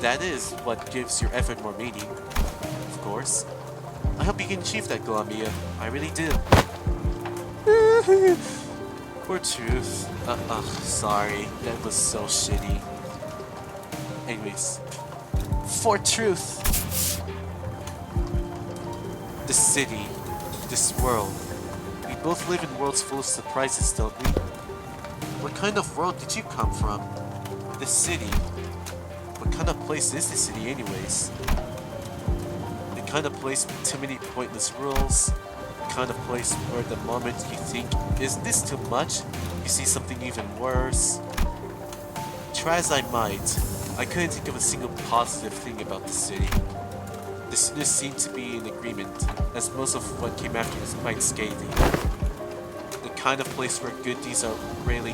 that is what gives your effort more meaning, of course. I hope you can achieve that goal, Mia. I really do. Poor Truth. Sorry. That was so shitty. Anyways. For Truth. The city. This world. We both live in worlds full of surprises, don't we? What kind of world did you come from? The city. What kind of place is the city anyways? The kind of place with too many pointless rules. The kind of place where the moment you think, is this too much? You see something even worse. Try as I might, I couldn't think of a single positive thing about the city. The students seemed to be in agreement, as most of what came after was quite scathing. The kind of place where good deeds are rarely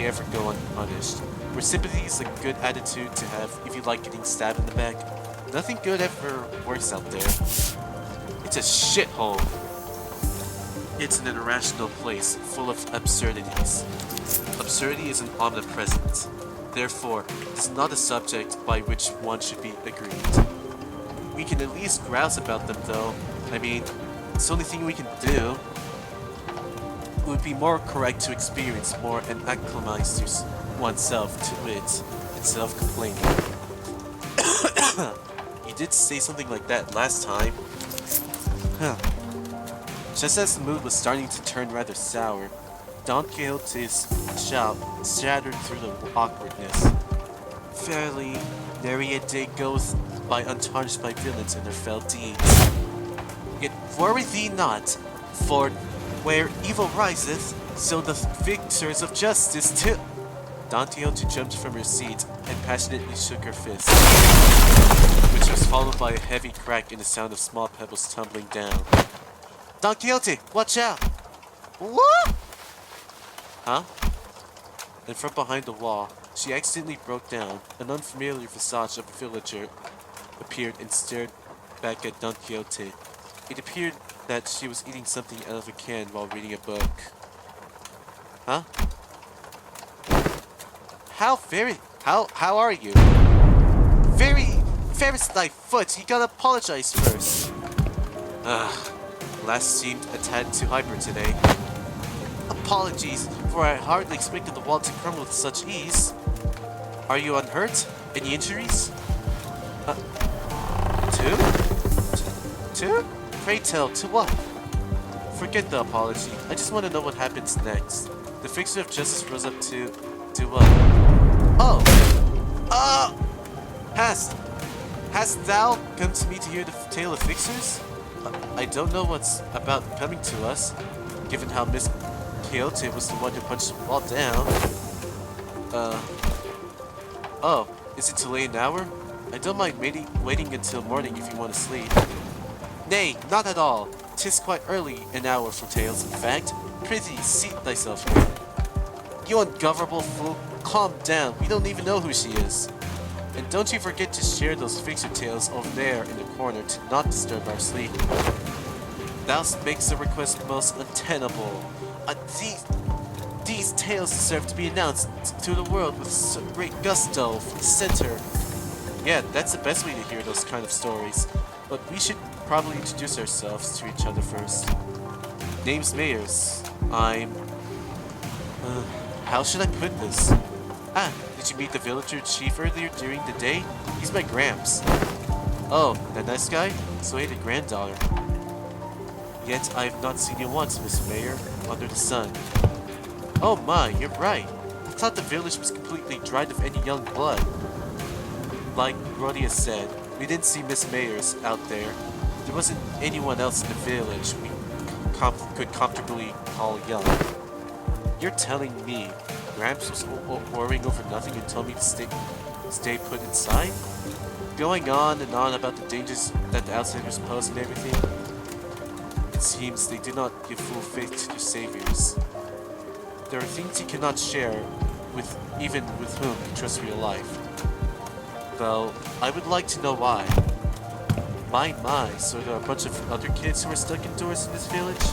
ever go unpunished. Where sympathy is a good attitude to have if you like getting stabbed in the back. Nothing good ever works out there. It's a shithole. It's an irrational place, full of absurdities. Absurdity isn't omnipresent. Therefore, it is not a subject by which one should be agreed. We can at least grouse about them though. I mean, it's the only thing we can do. It would be more correct to experience more and acclimatize oneself to it instead of complaining. You did say something like that last time. Huh. Just as the mood was starting to turn rather sour, Don Quixote's shout shattered through the awkwardness. Fairly, nary a day goes by untarnished by villains and their fell deeds. Yet worry thee not, for where evil riseth, so the victors of justice too. Don Quixote jumped from her seat and passionately shook her fist, which was followed by a heavy crack and the sound of small pebbles tumbling down. Don Quixote, watch out! What? Huh? And from behind the wall, she accidentally broke down. An unfamiliar visage of a villager appeared and stared back at Don Quixote. It appeared that she was eating something out of a can while reading a book. Huh? How are you? Ferris thy foot, you gotta apologize first. Last seemed a tad too hyper today. Apologies, for I hardly expected the wall to crumble with such ease. Are you unhurt? Any injuries? Two? Pray tell, to what? Forget the apology, I just want to know what happens next. The fixer of justice rose up to do what? Oh! Hast thou come to me to hear the tale of fixers? I don't know what's about coming to us, given how Miss Quixote was the one who punched the wall down. Oh, is it too late an hour? I don't mind waiting until morning if you want to sleep. Nay, not at all. 'Tis quite early an hour for tales, in fact. Prithee, seat thyself here. You ungovernable fool, calm down. We don't even know who she is. And don't you forget to share those fixer tales over there in the corner to not disturb our sleep. Thou makes the request most untenable. These tales deserve to be announced to the world with great gusto from the center. Yeah, that's the best way to hear those kind of stories. But we should probably introduce ourselves to each other first. Name's Mayers. I'm... how should I put this? Did you meet the villager chief earlier during the day? He's my Gramps. Oh, that nice guy? So he had a granddaughter. Yet I have not seen you once, Miss Mayor, under the sun. Oh my, you're right. I thought the village was completely dried of any young blood. Like Rhodia said, we didn't see Miss Mayers out there. There wasn't anyone else in the village we could comfortably call young. You're telling me Gramps was worrying over nothing and told me to stay put inside? Going on and on about the dangers that the outsiders pose and everything. It seems they do not give full faith to their saviors. There are things you cannot share with even with whom you trust for your life. Though, I would like to know why. My, so there are a bunch of other kids who are stuck indoors in this village?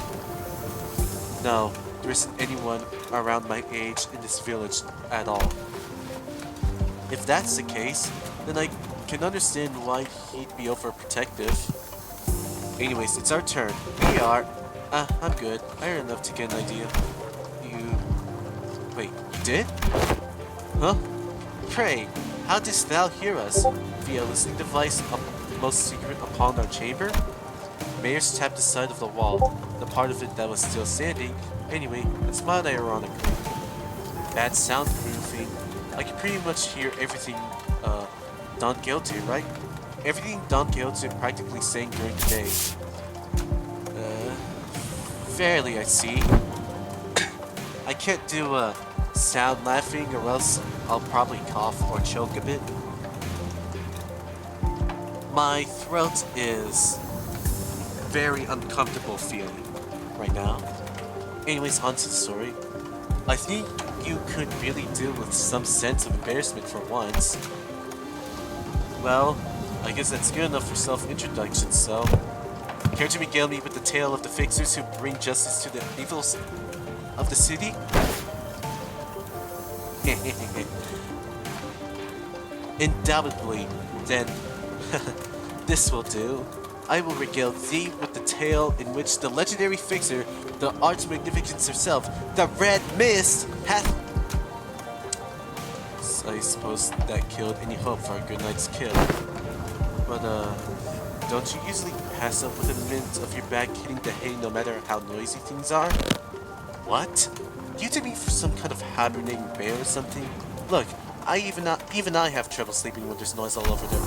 No, there isn't anyone around my age in this village at all. If that's the case, then I can understand why he'd be overprotective. Anyways, it's our turn. We are... I'm good. I heard enough to get an idea. Wait, you did? Huh? Pray, how didst thou hear us? Via listening device most secret upon our chamber? Mayors tapped the side of the wall, the part of it that was still standing. Anyway, I smiled ironically. Bad soundproofing. I can pretty much hear everything, Don Quixote, right? Everything Don Quixote practically sang during the day. Fairly, I see. I can't do, sound laughing or else I'll probably cough or choke a bit. My throat is very uncomfortable feeling right now. Anyways, on to the story. I think you could really do with some sense of embarrassment for once. Well, I guess that's good enough for self-introduction, so... Care to regale me with the tale of the fixers who bring justice to the evils of the city? Undoubtedly, then, this will do. I will regale thee with the tale in which the legendary fixer, the arch magnificence herself, the Red Mist, hath... I suppose that killed any hope for a good night's kill. But, don't you usually pass up with a mint of your back hitting the hay no matter how noisy things are? What? You take me for some kind of hibernating bear or something? Look, even I have trouble sleeping when there's noise all over them.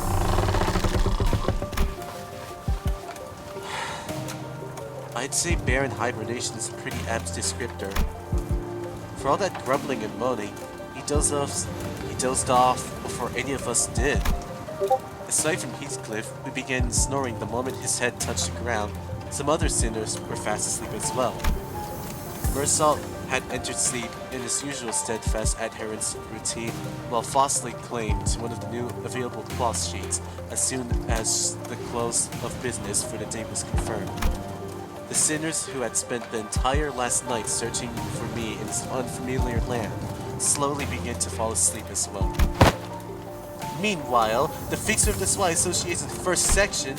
I'd say bear in hibernation is a pretty apt descriptor. For all that grumbling and moaning, he dozed off before any of us did. Aside from Heathcliff, who began snoring the moment his head touched the ground, some other sinners were fast asleep as well. Mersault had entered sleep in his usual steadfast adherence routine, while Fawsley claimed to one of the new available cloth sheets as soon as the close of business for the day was confirmed. The sinners who had spent the entire last night searching for me in this unfamiliar land slowly began to fall asleep as well. Meanwhile, the fixer of the SWAT Association's first section,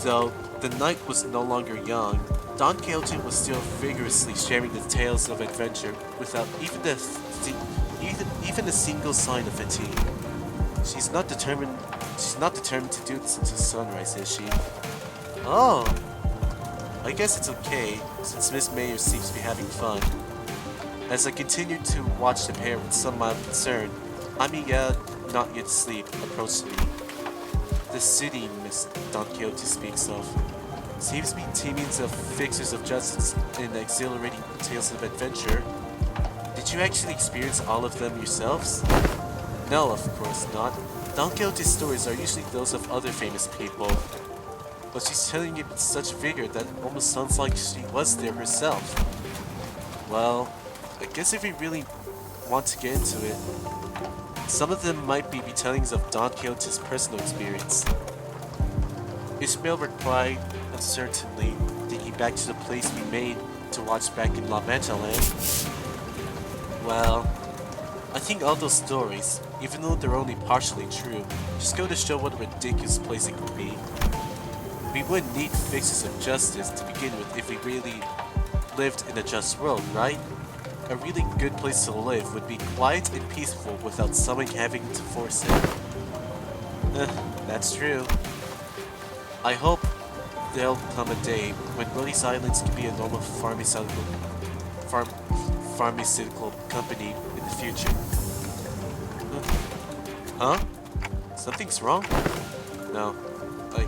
though the night was no longer young, Don Quixote was still vigorously sharing the tales of adventure without even a single sign of fatigue. She's not determined to do this until sunrise, is she? Oh, I guess it's okay, since Miss Mayer seems to be having fun. As I continued to watch the pair with some mild concern, Amiga, not yet asleep, approached me. The city Miss Don Quixote speaks of seems to be teeming of fixers of justice and exhilarating tales of adventure. Did you actually experience all of them yourselves? No, of course not. Don Quixote's stories are usually those of other famous people, but she's telling it with such vigor that it almost sounds like she was there herself. Well, I guess if we really want to get into it, some of them might be retellings of Don Quixote's personal experience. Ishmael replied uncertainly, thinking back to the place we made to watch back in La Mancha land. Well, I think all those stories, even though they're only partially true, just go to show what a ridiculous place it could be. We wouldn't need fixers of justice to begin with if we really lived in a just world, right? A really good place to live would be quiet and peaceful without someone having to force it. That's true. I hope there'll come a day when Rhodey's Islands can be a normal pharmaceutical company in the future. Huh? Something's wrong? No. I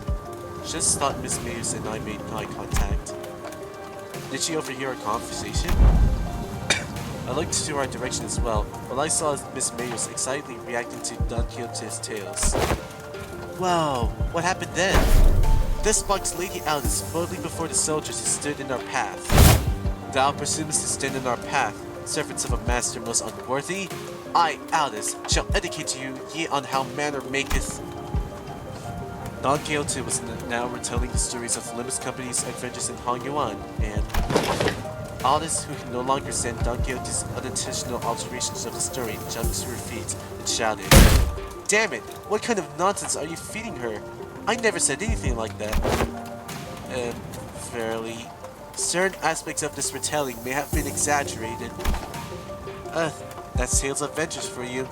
just thought Miss Mayers and I made eye contact. Did she overhear our conversation? I looked to our direction as well, while I saw Miss Mayers excitedly reacting to Don Quixote's tales. Whoa, what happened then? This sparked Lady Alice boldly before the soldiers who stood in our path. Thou presumest to stand in our path, servants of a master most unworthy? I, Alice, shall educate you ye on how manner maketh. Don Quixote was now retelling the stories of the Limbus Company's adventures in Hong Yuan, and Alice, who could no longer stand Don Quixote's unintentional alterations of the story, jumped to her feet and shouted, Damn it! What kind of nonsense are you feeding her? I never said anything like that. Fairly. Certain aspects of this retelling may have been exaggerated. That's Tales of Adventures for you.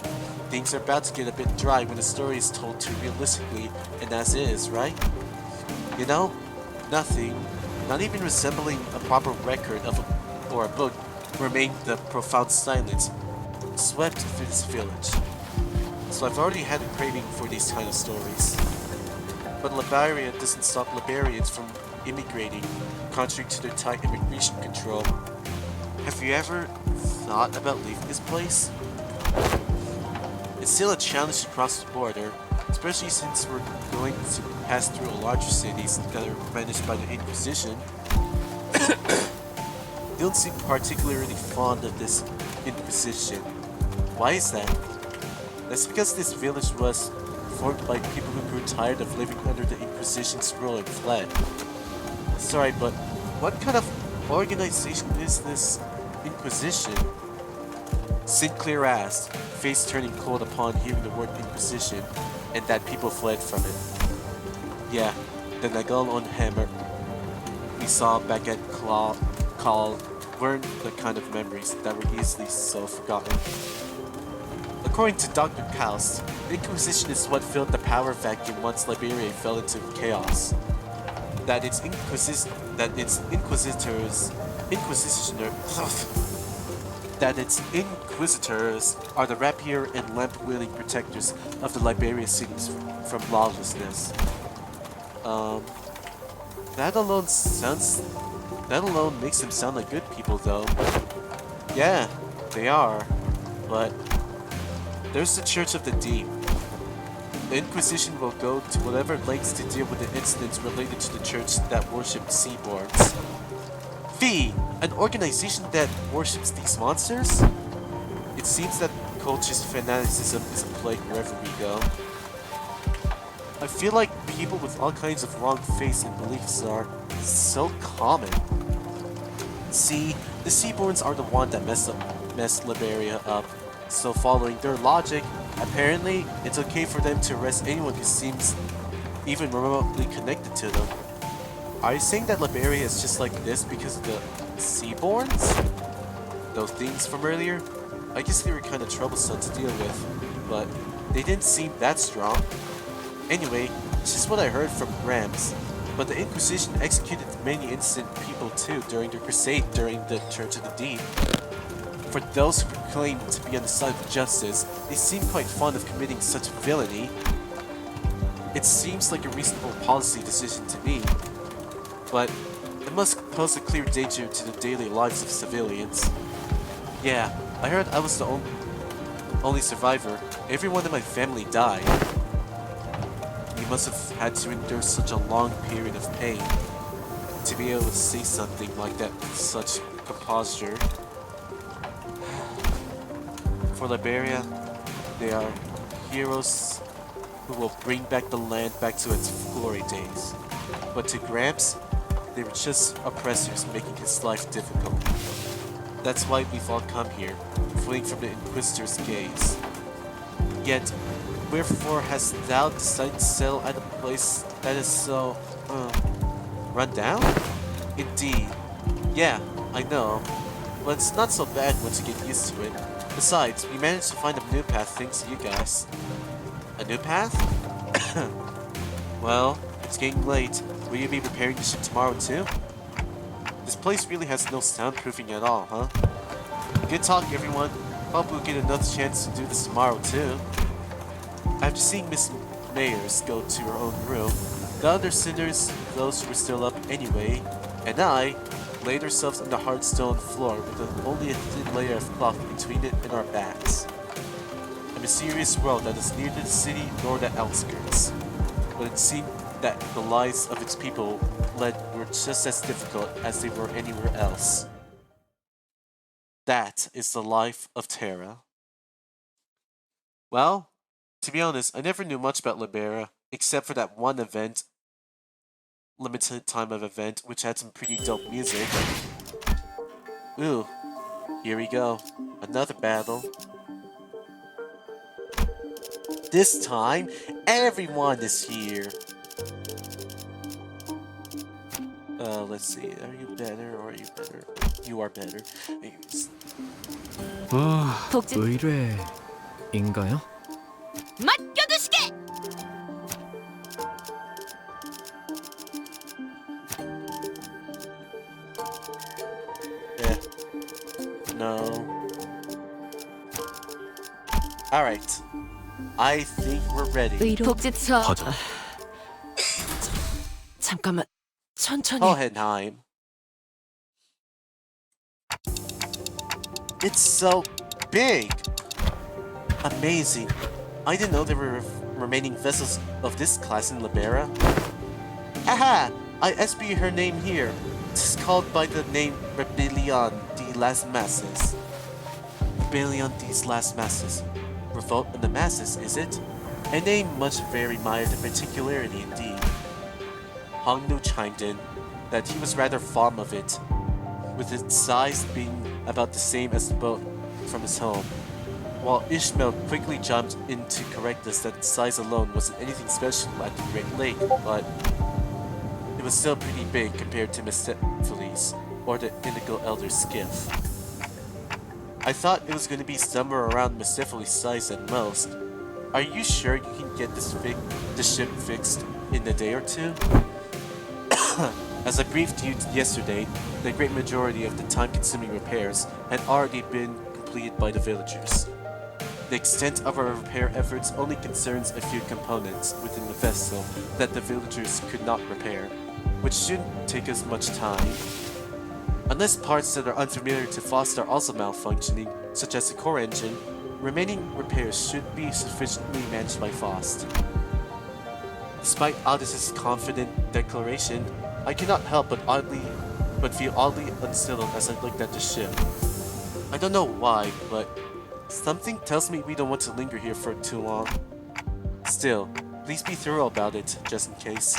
Things are about to get a bit dry when the story is told too realistically and as is, right? You know, nothing, not even resembling a proper record of or a book, remained the profound silence swept through this village. So I've already had a craving for these kind of stories. But Lberia doesn't stop Liberians from immigrating, contrary to their tight immigration control. Have you ever thought about leaving this place? It's still a challenge to cross the border, especially since we're going to pass through larger cities that are managed by the Inquisition. They don't seem particularly fond of this Inquisition. Why is that? That's because this village was formed by people who grew tired of living under the Inquisition's rule and fled. Sorry, but what kind of organization is this Inquisition? Sinclair asked, face turning cold upon hearing the word Inquisition, and that people fled from it. Yeah, the Nagal on Hammer we saw back at Call weren't the kind of memories that were easily so forgotten. According to Dr. Kaust, the Inquisition is what filled the power vacuum once Lberia fell into chaos. That its inquisitors are the rapier and lamp-wielding protectors of the Liberia cities from lawlessness. That alone makes them sound like good people, though. Yeah, they are, but there's the Church of the Deep. The Inquisition will go to whatever lengths to deal with the incidents related to the church that worshipped Seaborns. Fee! An organization that worships these monsters? It seems that cultist fanaticism is a plague wherever we go. I feel like people with all kinds of wrong faiths and beliefs are so common. See, the Seaborns are the one that messed Lberia up, so following their logic, apparently it's okay for them to arrest anyone who seems even remotely connected to them. Are you saying that Lberia is just like this because of the Seaborns? Those things from earlier? I guess they were kind of troublesome to deal with, but they didn't seem that strong. Anyway, it's just what I heard from Gramps, but the Inquisition executed many innocent people too during their crusade during the Church of the Deep. For those who claim to be on the side of justice, they seem quite fond of committing such villainy. It seems like a reasonable policy decision to me, but it must pose a clear danger to the daily lives of civilians. Yeah, I heard I was the only survivor. Everyone in my family died. You must have had to endure such a long period of pain to be able to say something like that with such composure. For Lberia, they are heroes who will bring back the land back to its glory days. But to Gramps, they were just oppressors making his life difficult. That's why we've all come here, fleeing from the Inquisitor's gaze. Yet, wherefore hast thou decided to settle at a place that is so, run down? Indeed. Yeah, I know. But it's not so bad once you get used to it. Besides, we managed to find a new path thanks to you guys. A new path? Well, it's getting late. Will you be repairing the ship tomorrow too? This place really has no soundproofing at all, huh? Good talk, everyone. Hope we'll get another chance to do this tomorrow too. After seeing Miss Mayers go to her own room, the other sinners, those who were still up anyway, and I, laid ourselves on the hard stone floor with only a thin layer of cloth between it and our backs. A mysterious world that is neither the city nor the outskirts, but it seemed that the lives of its people were just as difficult as they were anywhere else. That is the life of Terra. Well, to be honest, I never knew much about Lberia, except for that one event, limited time of event, which had some pretty dope music. Ooh, here we go. Another battle. this time, everyone is here. Let's see. Are you better or are you better? You are better. 복지 의뢰인가요? 맡겨두시게. Yeah. No. Alright. I think we're ready. 복지처. 허전. 잠깐만, 천천히. Hohenheim. It's so big! Amazing. I didn't know there were remaining vessels of this class in Lberia. Haha! I SB her name here. This is called by the name Rebellion de las Masses. Rebellion de las Masses. Revolt of the Masses, is it? A name much very mired in particularity indeed. Hongnu chimed in that he was rather fond of it, with its size being about the same as the boat from his home, while Ishmael quickly jumped in to correct us that its size alone wasn't anything special at the Great Lake, but it was still pretty big compared to Mistepheles or the Indigo Elder's skiff. I thought it was going to be somewhere around Mistepheles' size at most. Are you sure you can get this ship fixed in a day or two? As I briefed you yesterday, the great majority of the time-consuming repairs had already been completed by the villagers. The extent of our repair efforts only concerns a few components within the vessel that the villagers could not repair, which shouldn't take us much time. Unless parts that are unfamiliar to Faust are also malfunctioning, such as the core engine, remaining repairs should be sufficiently managed by Faust. Despite Aldous' confident declaration, I cannot help but feel oddly unsettled as I looked at the ship. I don't know why, but something tells me we don't want to linger here for too long. Still, please be thorough about it, just in case.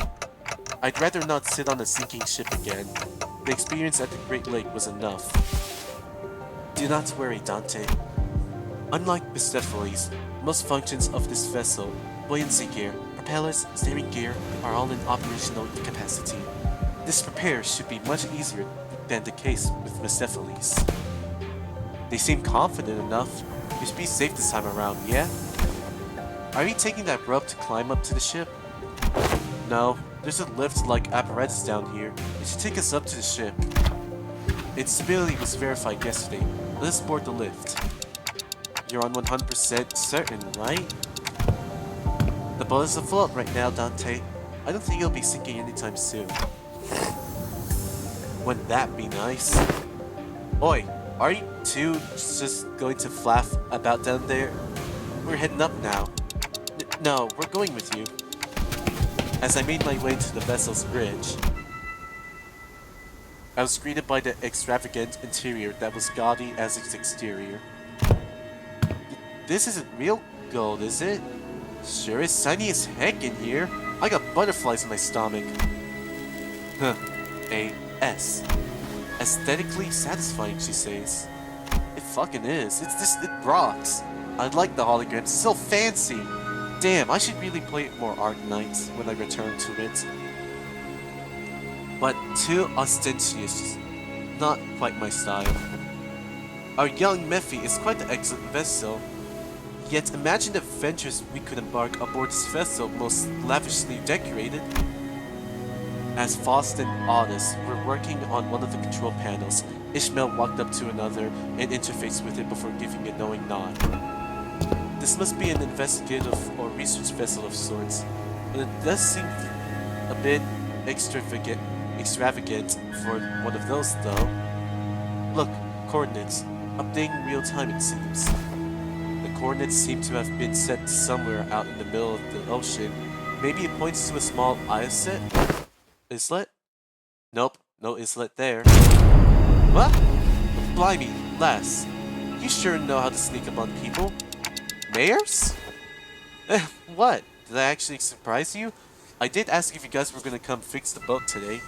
I'd rather not sit on a sinking ship again. The experience at the Great Lake was enough. Do not worry, Dante. Unlike Mistepheles, most functions of this vessel, buoyancy gear, propellers, steering gear, are all in operational capacity. This repair should be much easier than the case with Mistepheles. They seem confident enough. We should be safe this time around, yeah? Are you taking that rope to climb up to the ship? No, there's a lift-like apparatus down here. It should take us up to the ship. Its stability was verified yesterday. Let us board the lift. You're on 100% certain, right? The boat is afloat right now, Dante. I don't think it'll be sinking anytime soon. Wouldn't that be nice? Oi, are you two just going to flap about down there? We're heading up now. No, we're going with you. As I made my way to the vessel's bridge, I was greeted by the extravagant interior that was gaudy as its exterior. This isn't real gold, is it? Sure is shiny as heck in here. I got butterflies in my stomach. Huh. A.S. Aesthetically satisfying, she says. It fucking is. It rocks. I like the hologram. It's so fancy. Damn, I should really play it more art nights when I return to it. But too ostentatious. Not quite my style. Our young Mephi is quite the excellent vessel. Yet imagine the adventures we could embark aboard this vessel most lavishly decorated. As Faust and Aldous were working on one of the control panels, Ishmael walked up to another and interfaced with it before giving a knowing nod. This must be an investigative or research vessel of sorts, but it does seem a bit extravagant for one of those though. Look, coordinates. Updating real time it seems. The coordinates seem to have been set somewhere out in the middle of the ocean. Maybe it points to a small islet? Islet? Nope, no islet there. What? Blimey, lass. You sure know how to sneak up on people. Mayors? What? Did I actually surprise you? I did ask if you guys were gonna come fix the boat today.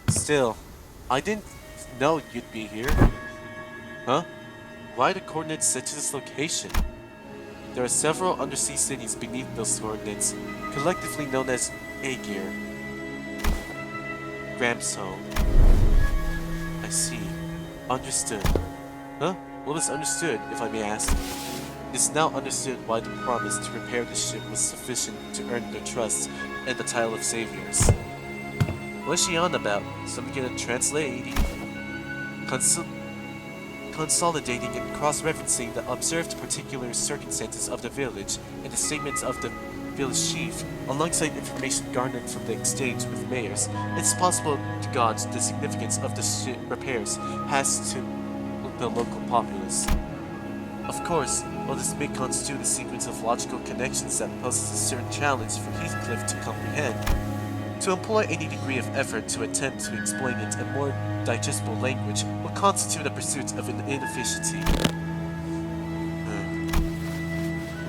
Still, I didn't know you'd be here. Huh? Why are the coordinates set to this location? There are several undersea cities beneath those coordinates, collectively known as Aegir. Graham's home. I see. Understood. Huh? What was understood, if I may ask? It is now understood why the promise to repair the ship was sufficient to earn their trust and the title of saviors. What's she on about? Something gonna translate? Consolidating and cross-referencing the observed particular circumstances of the village and the statements of the village chief, alongside information garnered from the exchange with mayors, it's possible to gauge the significance of the ship repairs has to the local populace. Of course, while this may constitute a sequence of logical connections that poses a certain challenge for Heathcliff to comprehend, to employ any degree of effort to attempt to explain it in more digestible language will constitute a pursuit of an inefficiency.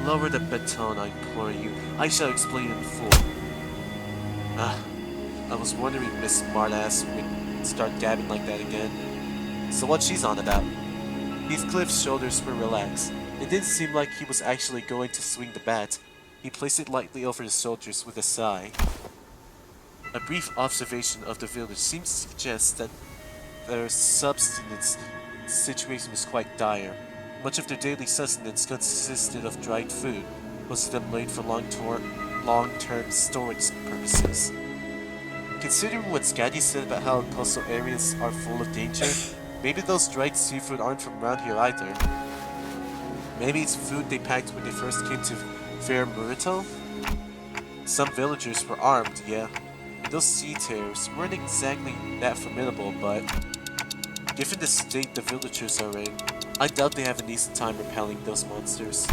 Lower the baton, I implore you. I shall explain in full. I was wondering Miss Smartass would start gabbing like that again. So what she's on about? Heathcliff's shoulders were relaxed. It didn't seem like he was actually going to swing the bat. He placed it lightly over his shoulders with a sigh. A brief observation of the village seems to suggest that their subsistence situation was quite dire. Much of their daily sustenance consisted of dried food, most of them laid for long-term storage purposes. Considering what Scotty said about how coastal areas are full of danger, maybe those dried seafood aren't from around here either. Maybe it's food they packed when they first came to Fair Murito? Some villagers were armed, yeah. Those sea terrors weren't exactly that formidable, but given the state the villagers are in, I doubt they have an easy time repelling those monsters.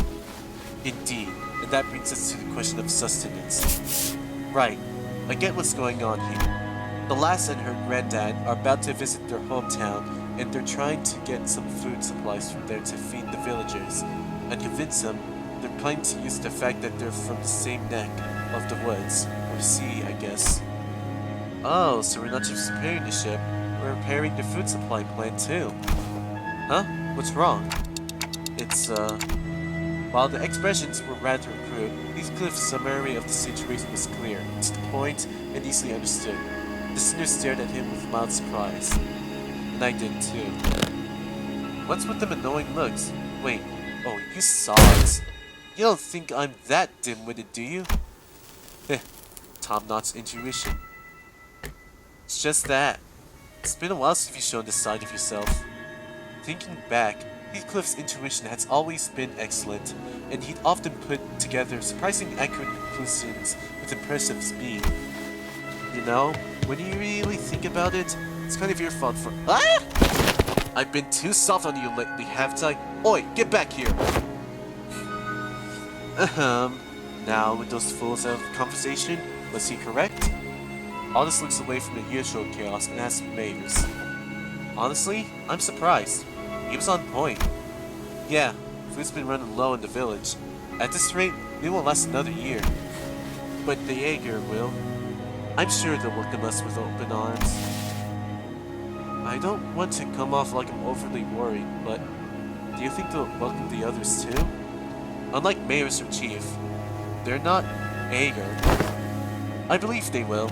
Indeed, and that brings us to the question of sustenance. Right, I get what's going on here. The lass and her granddad are about to visit their hometown, and they're trying to get some food supplies from there to feed the villagers, and convince them they're planning to use the fact that they're from the same neck of the woods, or sea, I guess. Oh, so we're not just repairing the ship, we're repairing the food supply plant too. Huh? What's wrong? It's, while the expressions were rather crude, Heathcliff's summary of the situation was clear, to the point, and easily understood. The listener stared at him with mild surprise. And I did too. What's with them annoying looks? Wait, oh, you saw it. You don't think I'm that dim-witted, do you? Heh, Tom Knott's intuition. It's just that. It's been a while since you've shown this side of yourself. Thinking back, Heathcliff's intuition has always been excellent, and he'd often put together surprisingly accurate conclusions with impressive speed. You know, when you really think about it, it's kind of your fault for— Ah! I've been too soft on you lately, haven't I? Oi, get back here! Now, with those fools out of conversation, was he correct? Aldous looks away from the usual chaos and asks Mayers. Honestly, I'm surprised. He was on point. Yeah, food's been running low in the village. At this rate, we won't last another year. But the Aegir will. I'm sure they'll welcome us with open arms. I don't want to come off like I'm overly worried, but do you think they'll welcome the others too? Unlike Mayers or Chief, they're not Aegir. I believe they will.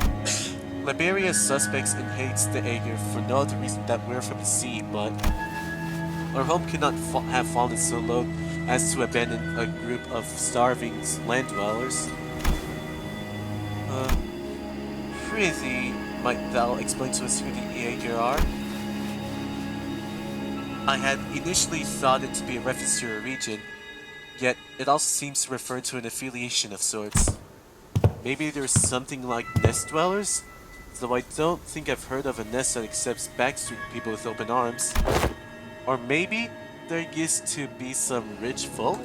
Lberia suspects and hates the Aegir for no other reason that we're from the sea, but our home cannot have fallen so low as to abandon a group of starving land dwellers. Prithee, might thou explain to us who the Aegir are? I had initially thought it to be a reference to a region, yet it also seems to refer to an affiliation of sorts. Maybe there's something like nest dwellers? Though I don't think I've heard of a nest that accepts backstreet people with open arms. Or maybe there used to be some rich folk?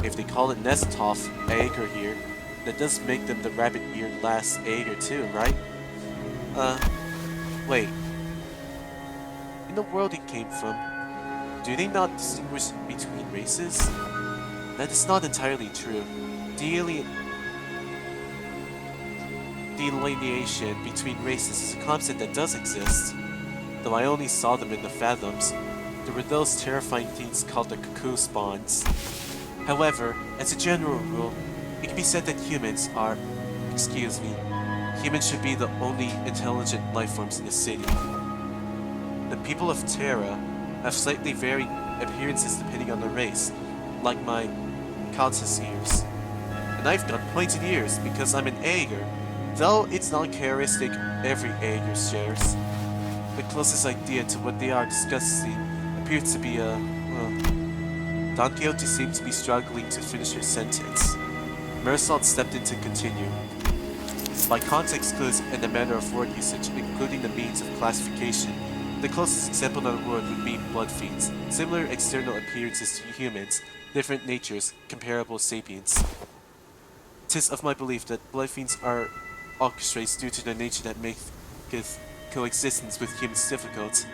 If they call it nest toff Aegir here, that does make them the rabbit-eared lass Aegir too, right? Wait. In the world he came from, do they not distinguish between races? That is not entirely true. Delineation between races is a concept that does exist. Though I only saw them in the Fathoms, there were those terrifying things called the cuckoo spawns. However, as a general rule, it can be said that humans should be the only intelligent life forms in the city. The people of Terra have slightly varied appearances depending on their race, like my Kaltas ears. And I've got pointed ears because I'm an Aegir, though it's not a characteristic every Aegir shares. The closest idea to what they are discussing appears to be Don Quixote seemed to be struggling to finish her sentence. Mersalt stepped in to continue. By context clues and the manner of word usage, including the means of classification, the closest example on the word would be blood fiends, similar external appearances to humans, different natures, comparable sapiens. 'Tis of my belief that blood fiends are orchestrates due to their nature that maketh coexistence with humans difficult,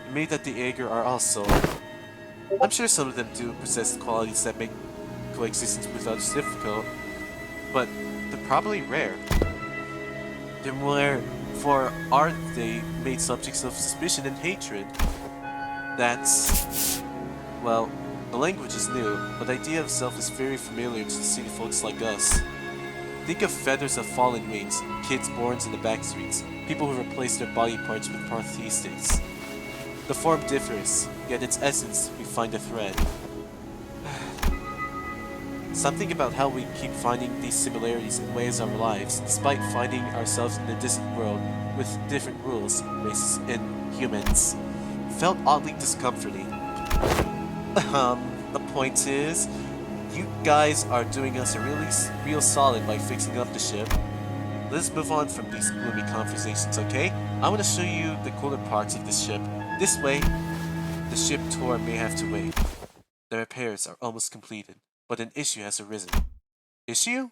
and may that the Aegir are also. I'm sure some of them do possess qualities that make coexistence with others difficult, but they're probably rare. For are they made subjects of suspicion and hatred? That's... well, the language is new, but the idea of self is very familiar to city folks like us. Think of feathers of fallen wings, kids born in the backstreets, people who replace their body parts with prosthetics. The form differs, yet its essence we find a thread. Something about how we keep finding these similarities in ways of our lives, despite finding ourselves in a distant world with different rules, races, and humans, felt oddly discomforting. The point is, you guys are doing us a real solid by fixing up the ship. Let's move on from these gloomy conversations, okay? I want to show you the cooler parts of this ship. This way, the ship tour may have to wait. The repairs are almost completed, but an issue has arisen. Issue?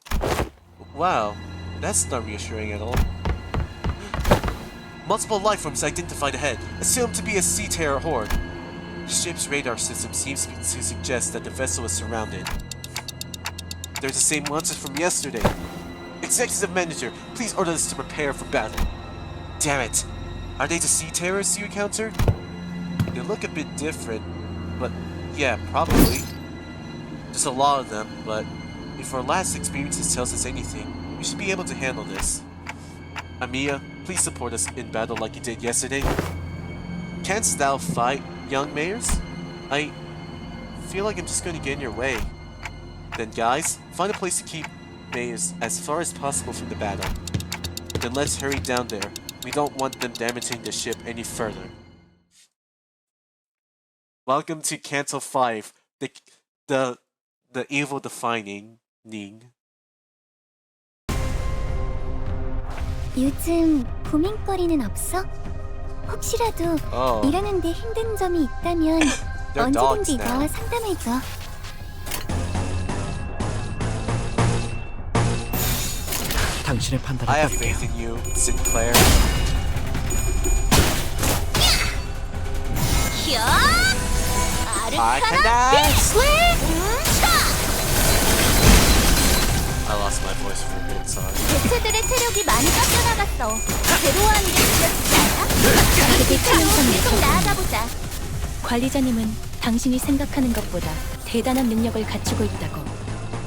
Wow, that's not reassuring at all. Multiple life forms identified ahead, assumed to be a sea terror horde. The ship's radar system seems to suggest that the vessel is surrounded. They're the same monsters from yesterday. Executive Manager, please order us to prepare for battle. Damn it! Are they the sea terrorists you encountered? They look a bit different, but yeah, probably. There's a lot of them, but if our last experiences tells us anything, we should be able to handle this. Amiya, please support us in battle like you did yesterday. Canst thou fight, young mayors? I feel like I'm just going to get in your way. Then guys, find a place to keep mayors as far as possible from the battle. Then let's hurry down there. We don't want them damaging the ship any further. Welcome to Canto 5, the evil defining Ning. 요즘 고민거리는 없어? 혹시라도 일하는데 힘든 점이 있다면 언제든지 나와 상담해줘. 당신의 판단을 I have 따를게요. faith in you, Sinclair. I lost my voice for a bit, sorry. 대체들의 체력이 많이 깎여나갔어. 괴로워하는 게 느껴지지 않아? 그게 계속 나아가보자. 관리자님은 당신이 생각하는 것보다 대단한 능력을 갖추고 있다고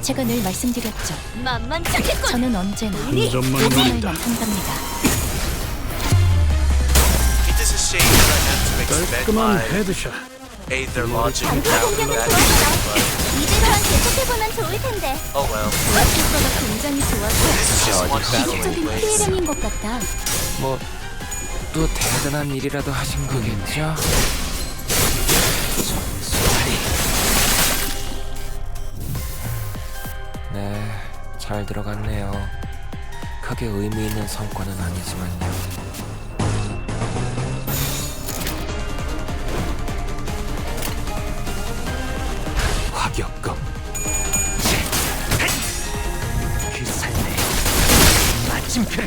제가 늘 말씀드렸죠. 만만찮겠군. 저는 언제나 점만 오만을만 한답니다. It is a shame that I have to expect 깔끔한 my 헤드샷. their logic 단독 without 공격은 that, 좋았어. but 이대로만 계속해보면 좋을 텐데. oh well. 효과가 굉장히 좋아서 This is just one battle 이국적인 anyways. 피해량인 것 같다. 뭐 또 대단한 일이라도 하신 거겠죠? 전수하리. 네, 잘 들어갔네요. 크게 의미 있는 성과는 아니지만요. 화격검 그 삶의 마침표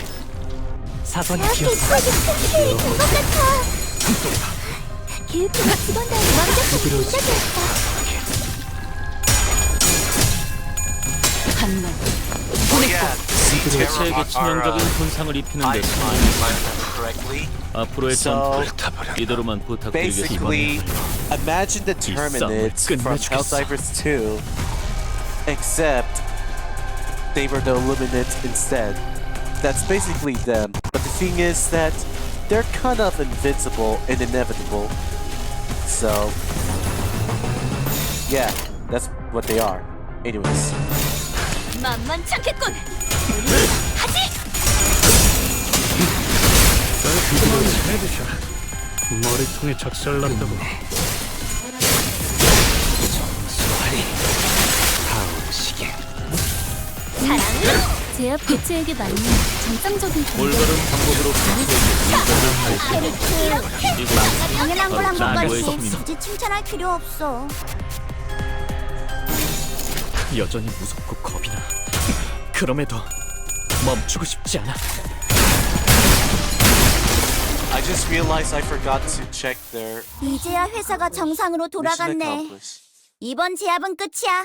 사선이 대학교 비었어. 프로젝트 큰 것 같아. 교육부가 직원들의 완벽한 시작이었어. 한만 Oh yeah, the sea 그들의 terror 세계 치명적인 손상을 입히는 데 if I remember correctly. 앞으로의 So, 전투 이대로만 부탁드리겠습니다. basically, imagine the Terminids from 끝내주겠어. Helldivers 2 except they were the Illuminate instead. That's basically them. But the thing is that they're kind of invincible and inevitable. So, yeah, that's what they are. Anyways. 만만찮겠군. 하지. 머리통에 작살났다고. 정수하리 타오르시게. 사랑으로. 제압 개체에게 맞는 정상적인 올바른 공격. 방법으로 이렇게 당연한 걸 한 나의 것까지 힘이다. 굳이 칭찬할 필요 없어. 여전히 무섭고 겁이 나. 그럼에도 멈추고 싶지 않아. I just realized I forgot to check their 이제야 회사가 정상으로 mission 돌아갔네. accomplished. 이번 제압은 끝이야.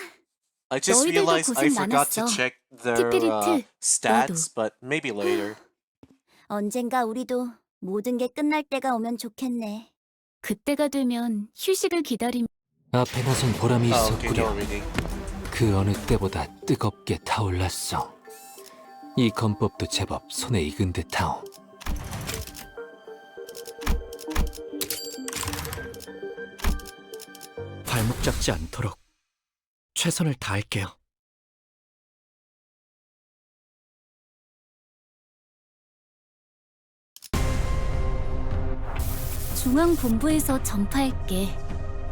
I just 너희들도 realized I 고생 forgot to 많았어. check their 티피리트, stats, but maybe later. 언젠가 우리도 모든 게 끝날 때가 오면 좋겠네. 그때가 되면 휴식을 기다리며 앞에 나선 보람이 Oh, okay, 있었구려. no reading. 그 어느 때보다 뜨겁게 타올랐어. 이 건법도 제법 손에 익은 듯하오. 발목 잡지 않도록 최선을 다할게요. 중앙본부에서 전파할게.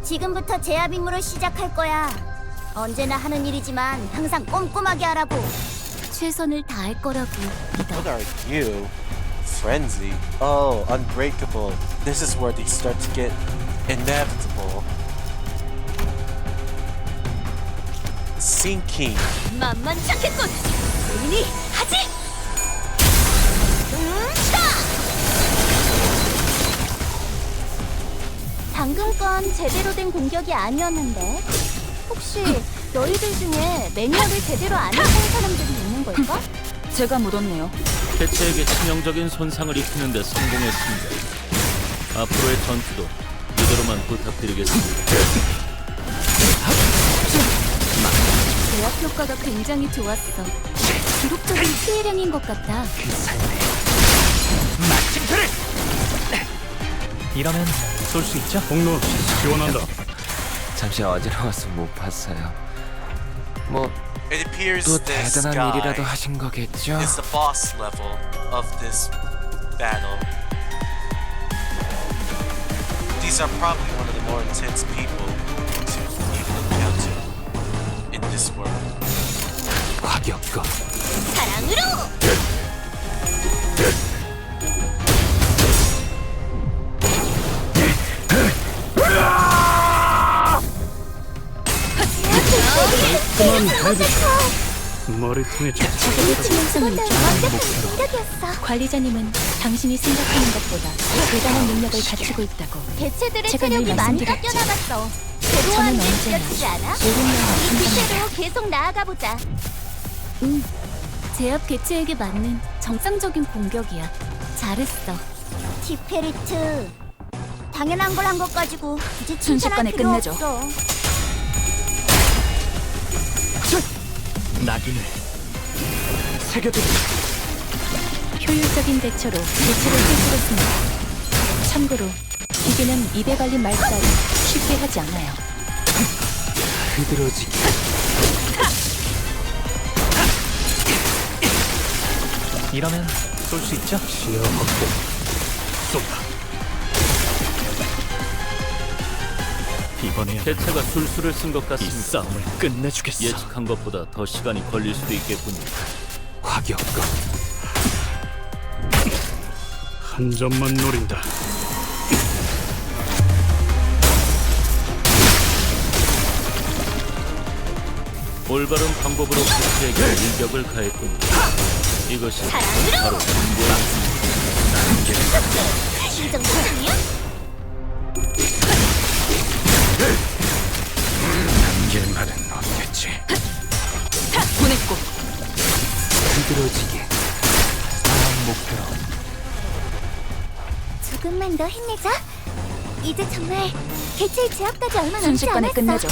지금부터 제압 임무를 시작할 거야. 언제나 하는 일이지만 항상 꼼꼼하게 하라고. 최선을 다할 거라고 믿어. What are you? Frenzy. Oh, unbreakable. This is where they start to get inevitable. Sinking. 만만찮겠군. 의니 하지. 방금 건 제대로 된 공격이 아니었는데 혹시 너희들 중에 매뉴얼을 제대로 안 해본 사람들이 있는 걸까? 제가 묻었네요. 개체에게 치명적인 손상을 입히는 데 성공했습니다. 앞으로의 전투도 이대로만 부탁드리겠습니다. 제압 효과가 굉장히 좋았어. 기록적인 피해량인 것 같다. 이러면 쏠 수 있죠? 폭로 없이 지원한다. 잠시 어지러워서 못 봤어요. 뭐 또 It appears this 대단한 guy 일이라도 하신 거겠죠? is the boss level of this battle. These are probably one of the more intense people to even encounter in this world. 과격건. 사랑으로. 그만 해주셔. 머리통에 적에게 치명성을 입히는 목표로 공격이었어. 관리자님은 당신이 생각하는 것보다 대단한 능력을 갖추고 있다고. 개체들의 제가 늘 체력이 많이 말씀드렸죠. 깎여나갔어. 새로운 저는 게 언제나 느껴지지 않아? 오랜만에 이 감사합니다. 기세로 계속 나아가보자. 제압 개체에게 맞는 정상적인 공격이야. 잘했어. 티페리트. 당연한 걸 한 것 가지고 굳이 칭찬할 순식간에 필요 끝내죠. 없어. 낙인을 새겨드리. 효율적인 대처로 개체를 꿰뚫었습니다. 참고로 기계는 입에 발린 말 따위 쉽게 하지 않아요. 흐드러지게. 이러면 쏠 수 있죠? 시야 확보. 쏜다. 이번에야 개체가 술수를 쓴 것 이 같습니다. 싸움을 끝내주겠어. 예측한 것보다 더 시간이 걸릴 수도 있겠군요. 과격건. 한 점만 노린다. 올바른 방법으로 개체에게 일격을 가했군요. 이것이 바로 이 정도 아니야? 남길 말은 없겠지. 보냈고 흐드러지게. 다음 목표로. 조금만 더 힘내자. 이제 정말 개체의 제압까지 얼마 남지 순식간에 않았어. 끝내죠.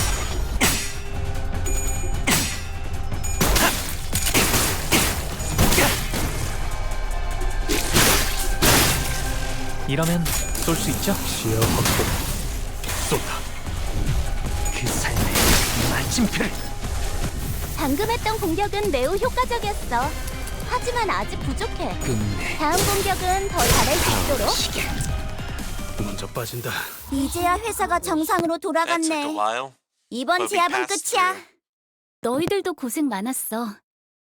이러면 쏠 수 있죠? 시야 확보. 쏜다. 그 삶의 마침표를. 방금 했던 공격은 매우 효과적이었어. 하지만 아직 부족해. 끝내. 다음 공격은 더 잘할 수 있도록. 먼저 빠진다. 이제야 회사가 정상으로 That took a 돌아갔네. while. 이번 But we 제압은 passed 끝이야. through. 너희들도 고생 많았어.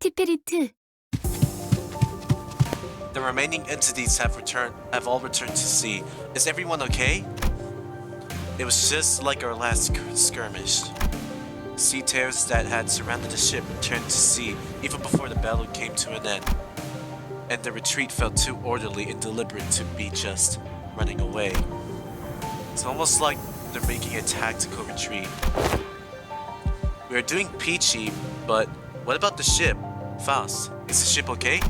티페리트, The remaining entities have all returned to sea. Is everyone okay? It was just like our last skirmish. Sea terrors that had surrounded the ship returned to sea even before the battle came to an end. And the retreat felt too orderly and deliberate to be just running away. It's almost like they're making a tactical retreat. We are doing peachy, but what about the ship? Faust, is the ship okay?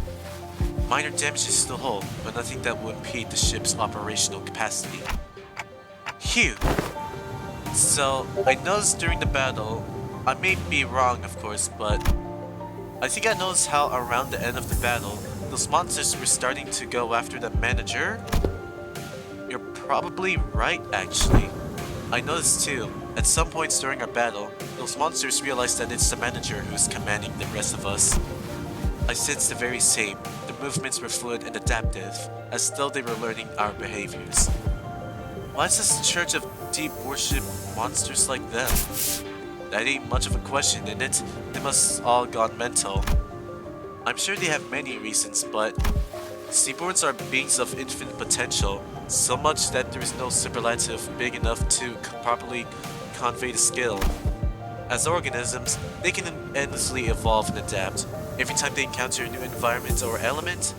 Minor damages to the hull, but nothing that will impede the ship's operational capacity. Phew! So, I noticed during the battle, I may be wrong of course, but I think I noticed how around the end of the battle, those monsters were starting to go after the manager? You're probably right actually. I noticed too, at some points during our battle, those monsters realized that it's the manager who's commanding the rest of us. I sensed the very same. The movements were fluid and adaptive, as though they were learning our behaviors. Why does this church of deep worship monsters like them? That ain't much of a question, isn't it? They must all gone mental. I'm sure they have many reasons, but Seaborns are beings of infinite potential, so much that there is no superlative big enough to properly convey the skill. As organisms, they can endlessly evolve and adapt. Every time they encounter a new environment or element,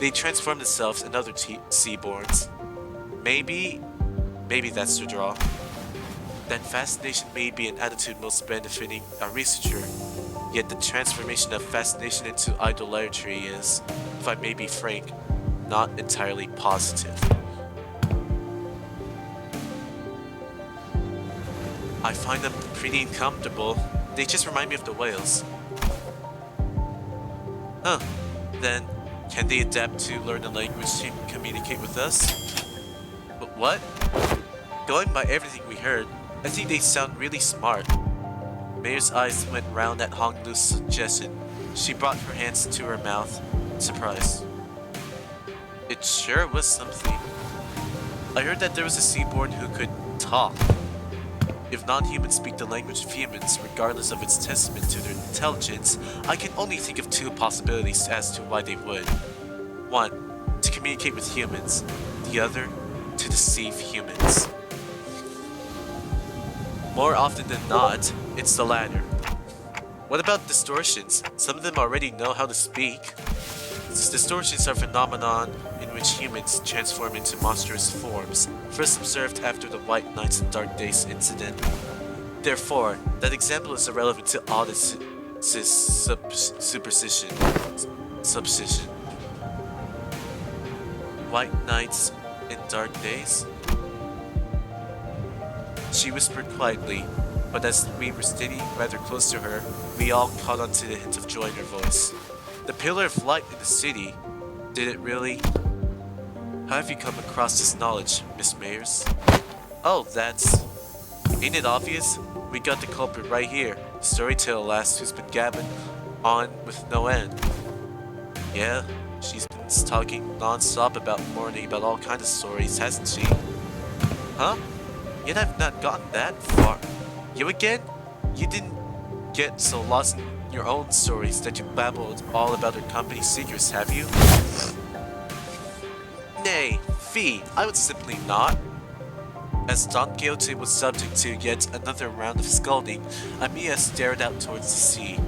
they transform themselves into other Seaborns. Maybe that's the draw. That fascination may be an attitude most benefiting a researcher, yet the transformation of fascination into idolatry is, if I may be frank, not entirely positive. I find them pretty uncomfortable. They just remind me of the whales. Huh. Then, can they adapt to learn a language to communicate with us? But what? Going by everything we heard, I think they sound really smart. Mayor's eyes went round at Honglu's suggestion. She brought her hands to her mouth, surprised. It sure was something. I heard that there was a Seaborn who could talk. If non-humans speak the language of humans, regardless of its testament to their intelligence, I can only think of two possibilities as to why they would. One, to communicate with humans. The other, to deceive humans. More often than not, it's the latter. What about distortions? Some of them already know how to speak. Distortions are a phenomenon in which humans transform into monstrous forms, first observed after the White Nights and Dark Days incident. Therefore, that example is irrelevant to all this superstition. White Nights and Dark Days? She whispered quietly, but as we were standing rather close to her, we all caught on to the hint of joy in her voice. The pillar of light in the city. Did it really? How have you come across this knowledge, Miss Mayers? Oh, that's... Ain't it obvious? We got the culprit right here. The storyteller lass who's been gabbing on with no end. Yeah, she's been talking non-stop about mourning about all kinds of stories, hasn't she? Huh? Yet I've not gotten that far. You again? You didn't get so lost in your own stories that you babbled all about her company's secrets, have you? Nay, fie, I would simply not. As Don Quixote was subject to yet another round of scolding, Amiya stared out towards the sea,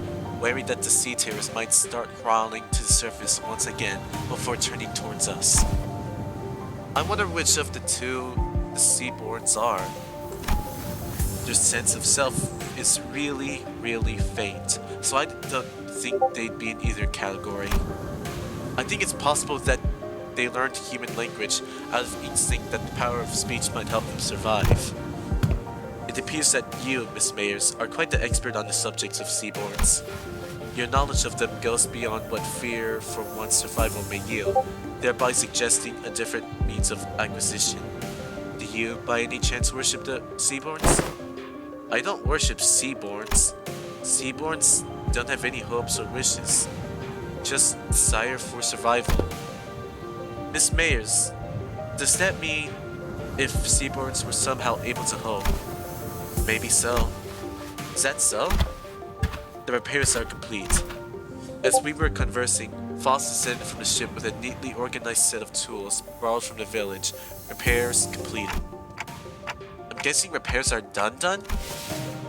wary that the sea terrors might start crawling to the surface once again before turning towards us. I wonder which of the two the Seaborns are. Their sense of self is really, really faint, so I don't think they'd be in either category. I think it's possible that they learned human language out of instinct that the power of speech might help them survive. It appears that you, Miss Mayers, are quite the expert on the subjects of Seaborns. Your knowledge of them goes beyond what fear for one's survival may yield. thereby suggesting a different means of acquisition. Do you, by any chance, worship the Seaborns? I don't worship Seaborns. Seaborns don't have any hopes or wishes, just desire for survival. Miss Mayers, does that mean if Seaborns were somehow able to hope? Maybe so. Is that so? The repairs are complete. As we were conversing, Foss descended from the ship with a neatly organized set of tools borrowed from the village. Repairs completed. I'm guessing repairs are done?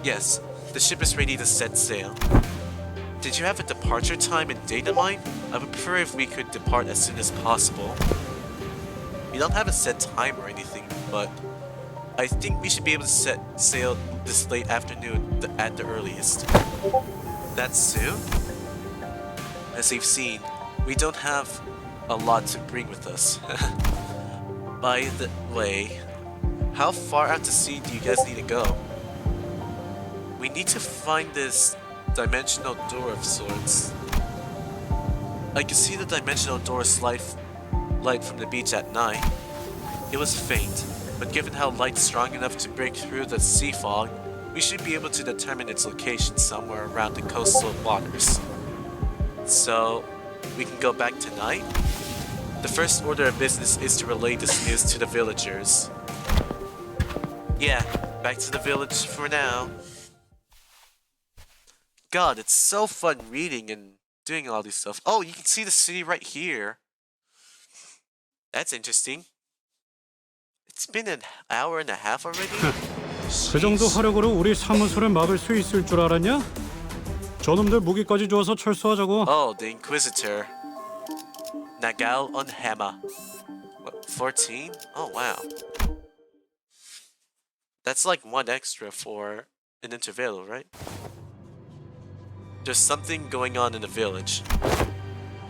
Yes, the ship is ready to set sail. Did you have a departure time and date in mind? I would prefer if we could depart as soon as possible. We don't have a set time or anything, but I think we should be able to set sail this late afternoon at the earliest. That's soon? As you've seen, we don't have a lot to bring with us. By the way, how far out to sea do you guys need to go? We need to find this dimensional door of sorts. I could see the dimensional door's light from the beach at night. It was faint, but given how light's strong enough to break through the sea fog, we should be able to determine its location somewhere around the coastal waters. So, we can go back tonight? The first order of business is to relay this news to the villagers. Yeah, back to the village for now. God, it's so fun reading and doing all this stuff. Oh, you can see the city right here. That's interesting. It's been an hour and a half already? 그 정도 Sheesh. 화력으로 우리 사무소를 막을 수 있을 줄 알았냐? 저놈들 무기까지 줘서 철수하자고. Oh, the Inquisitor. Nagal on Hammer. What, 14? Oh, wow. That's like one extra for an interval, right? There's something going on in the village.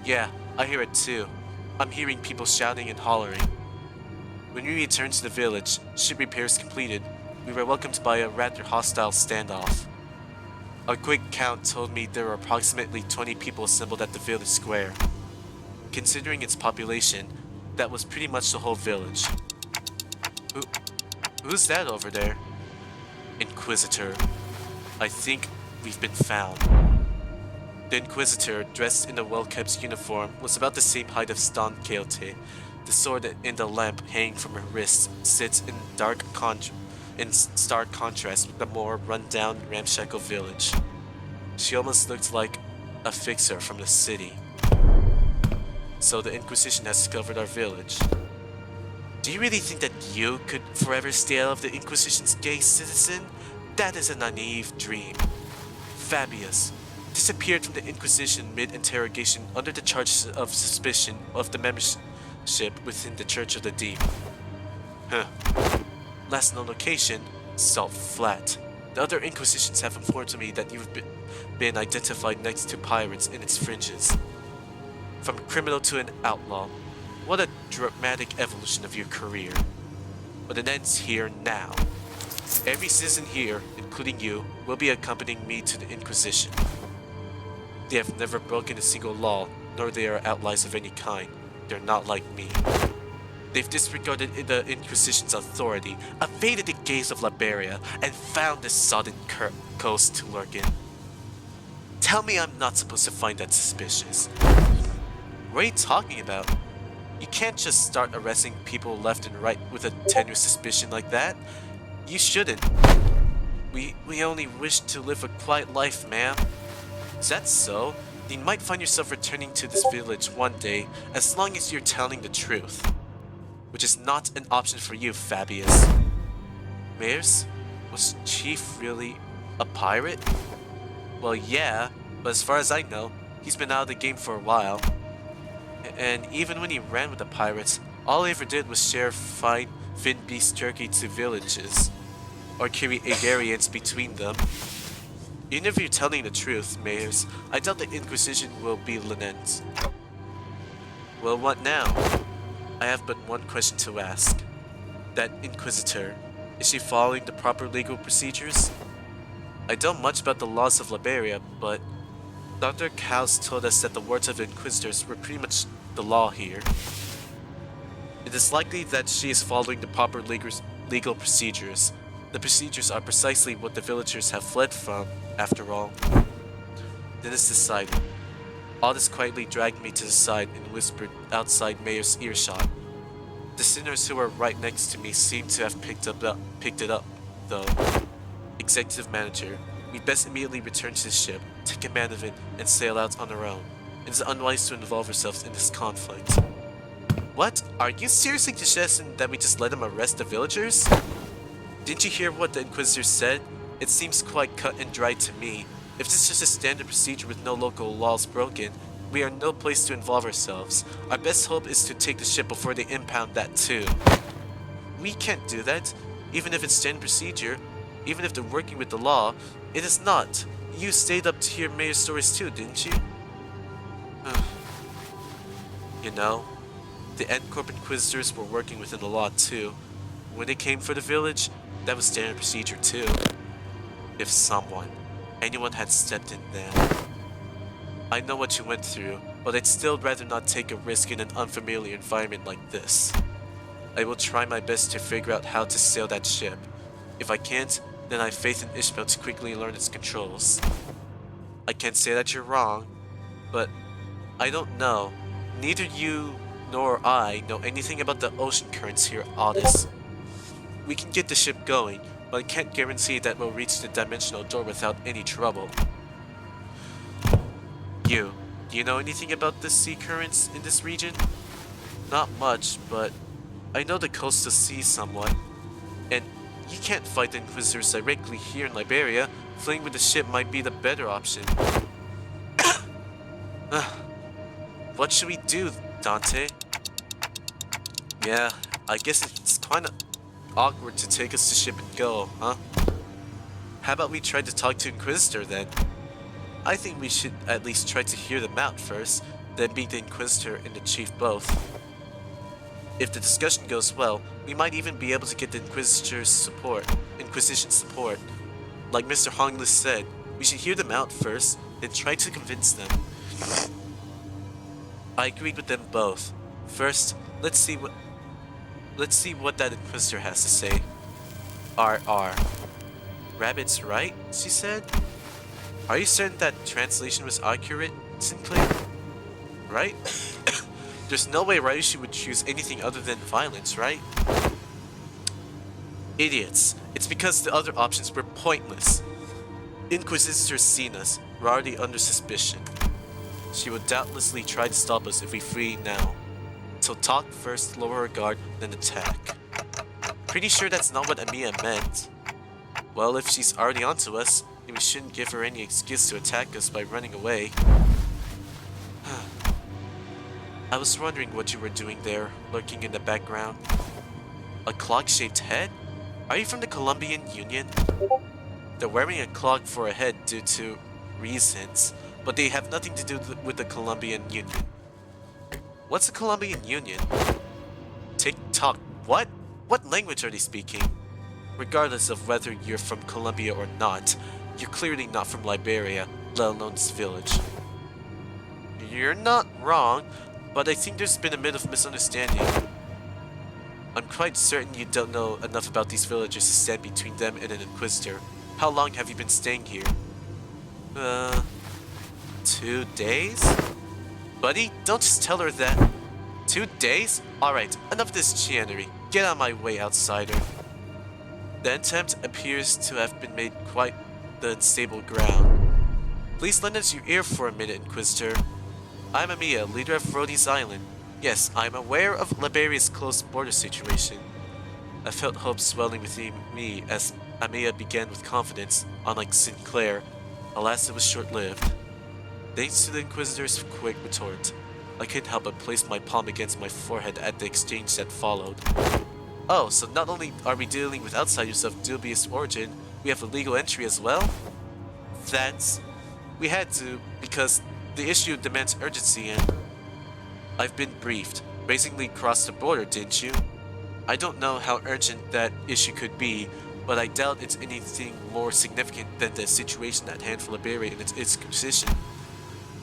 Yeah, I hear it too. I'm hearing people shouting and hollering. When we returned to the village, ship repairs completed, we were welcomed by a rather hostile standoff. A quick count told me there were approximately 20 people assembled at the village square. Considering its population, that was pretty much the whole village. Who's that over there? Inquisitor. I think we've been found. The Inquisitor, dressed in a well-kept uniform, was about the same height as Don Quixote. The sword in the lamp hanging from her wrist sits in stark contrast with the more run-down, ramshackle village. She almost looked like a fixer from the city. So the Inquisition has discovered our village. Do you really think that you could forever stay out of the Inquisition's gaze, citizen? That is a naive dream. Fabius disappeared from the Inquisition mid-interrogation under the charge of suspicion of the membership within the Church of the Deep. Huh. Last known location, Salt Flat. The other Inquisitions have informed me that you've been identified next to pirates in its fringes. From a criminal to an outlaw. What a dramatic evolution of your career. But it ends here now. Every citizen here, including you, will be accompanying me to the Inquisition. They have never broken a single law, nor they are outlaws of any kind. They're not like me. They've disregarded the Inquisition's authority, evaded the gaze of Lberia, and found this sodden coast to lurk in. Tell me I'm not supposed to find that suspicious. What are you talking about? You can't just start arresting people left and right with a tenuous suspicion like that. You shouldn't. We only wish to live a quiet life, ma'am. Is that so? You might find yourself returning to this village one day, as long as you're telling the truth. Which is not an option for you, Fabius. Mayers? Was Chief really a pirate? Well, yeah, but as far as I know, he's been out of the game for a while. And even when he ran with the pirates, all he ever did was share fine fin beast jerky to villages, or carry Lberians between them. Even if you're telling the truth, Mayers, I doubt the Inquisition will be lenient. Well, what now? I have but one question to ask. That Inquisitor, is she following the proper legal procedures? I don't much about the laws of Lberia, but Dr. Kaus told us that the words of Inquisitors were pretty much the law here. is likely that she is following the proper legal procedures. The procedures are precisely what the villagers have fled from, after all. Dennis decided. Aldous quietly dragged me to the side and whispered outside Mayor's earshot. The sinners who were right next to me seemed to have picked it up, though. Executive Manager, we'd best immediately return to the ship, take command of it, and sail out on our own. It is unwise to involve ourselves in this conflict. What? Are you seriously suggesting that we just let them arrest the villagers? Didn't you hear what the Inquisitor said? It seems quite cut and dry to me. If this is just a standard procedure with no local laws broken, we are in no place to involve ourselves. Our best hope is to take the ship before they impound that too. We can't do that, even if it's standard procedure, even if they're working with the law. It is not. You stayed up to hear Mayor's stories too, didn't you? You know, the N-Corp Inquisitors were working within the law too. When they came for the village, that was standard procedure too. If anyone had stepped in then. I know what you went through, but I'd still rather not take a risk in an unfamiliar environment like this. I will try my best to figure out how to sail that ship. If I can't, then I have faith in Ishmael to quickly learn its controls. I can't say that you're wrong, but I don't know. Neither you nor I know anything about the ocean currents here at Aldous. We can get the ship going, but I can't guarantee that we'll reach the dimensional door without any trouble. Do you know anything about the sea currents in this region? Not much, but I know the coastal sea somewhat. And you can't fight the Inquisitors directly here in Lberia. Fleeing with the ship might be the better option. What should we do, Dante? Yeah, I guess it's kinda awkward to take us to ship and go, huh? How about we try to talk to Inquisitor then? I think we should at least try to hear them out first, then beat the Inquisitor and the Chief both. If the discussion goes well, we might even be able to get the Inquisition support. Like Mr. Hongless said, we should hear them out first, then try to convince them. I agreed with them both. First, let's see what that Inquisitor has to say. RR. Rabbit's right, she said? Are you certain that translation was accurate, Sinclair? Right? There's no way Ryushi would choose anything other than violence, right? Idiots. It's because the other options were pointless. Inquisitors seen us. We're already under suspicion. She would doubtlessly try to stop us if we flee now. So talk first, lower our guard, then attack. Pretty sure that's not what Amiya meant. Well, if she's already onto us, then we shouldn't give her any excuse to attack us by running away. I was wondering what you were doing there, lurking in the background. A clock-shaped head? Are you from the Colombian Union? They're wearing a clock for a head due to reasons, but they have nothing to do with the Colombian Union. What's the Colombian Union? Tick-tock. What? What language are they speaking? Regardless of whether you're from Colombia or not, you're clearly not from Liberia, let alone this village. You're not wrong, but I think there's been a bit of misunderstanding. I'm quite certain you don't know enough about these villagers to stand between them and an Inquisitor. How long have you been staying here? 2 days? Buddy, don't just tell her that. 2 days? Alright, enough of this chianery. Get out of my way, outsider. The attempt appears to have been made quite the unstable ground. Please lend us your ear for a minute, Inquisitor. I'm Amiya, leader of Rhodey's Island. Yes, I am aware of Liberia's close border situation. I felt hope swelling within me as Amiya began with confidence, unlike Sinclair. Alas, it was short-lived. Thanks to the Inquisitor's quick retort, I couldn't help but place my palm against my forehead at the exchange that followed. Oh, so not only are we dealing with outsiders of dubious origin, we have a legal entry as well? We had to, because the issue demands urgency and... I've been briefed. Brazenly crossed the border, didn't you? I don't know how urgent that issue could be, but I doubt it's anything more significant than the situation at hand for Lberia and its position.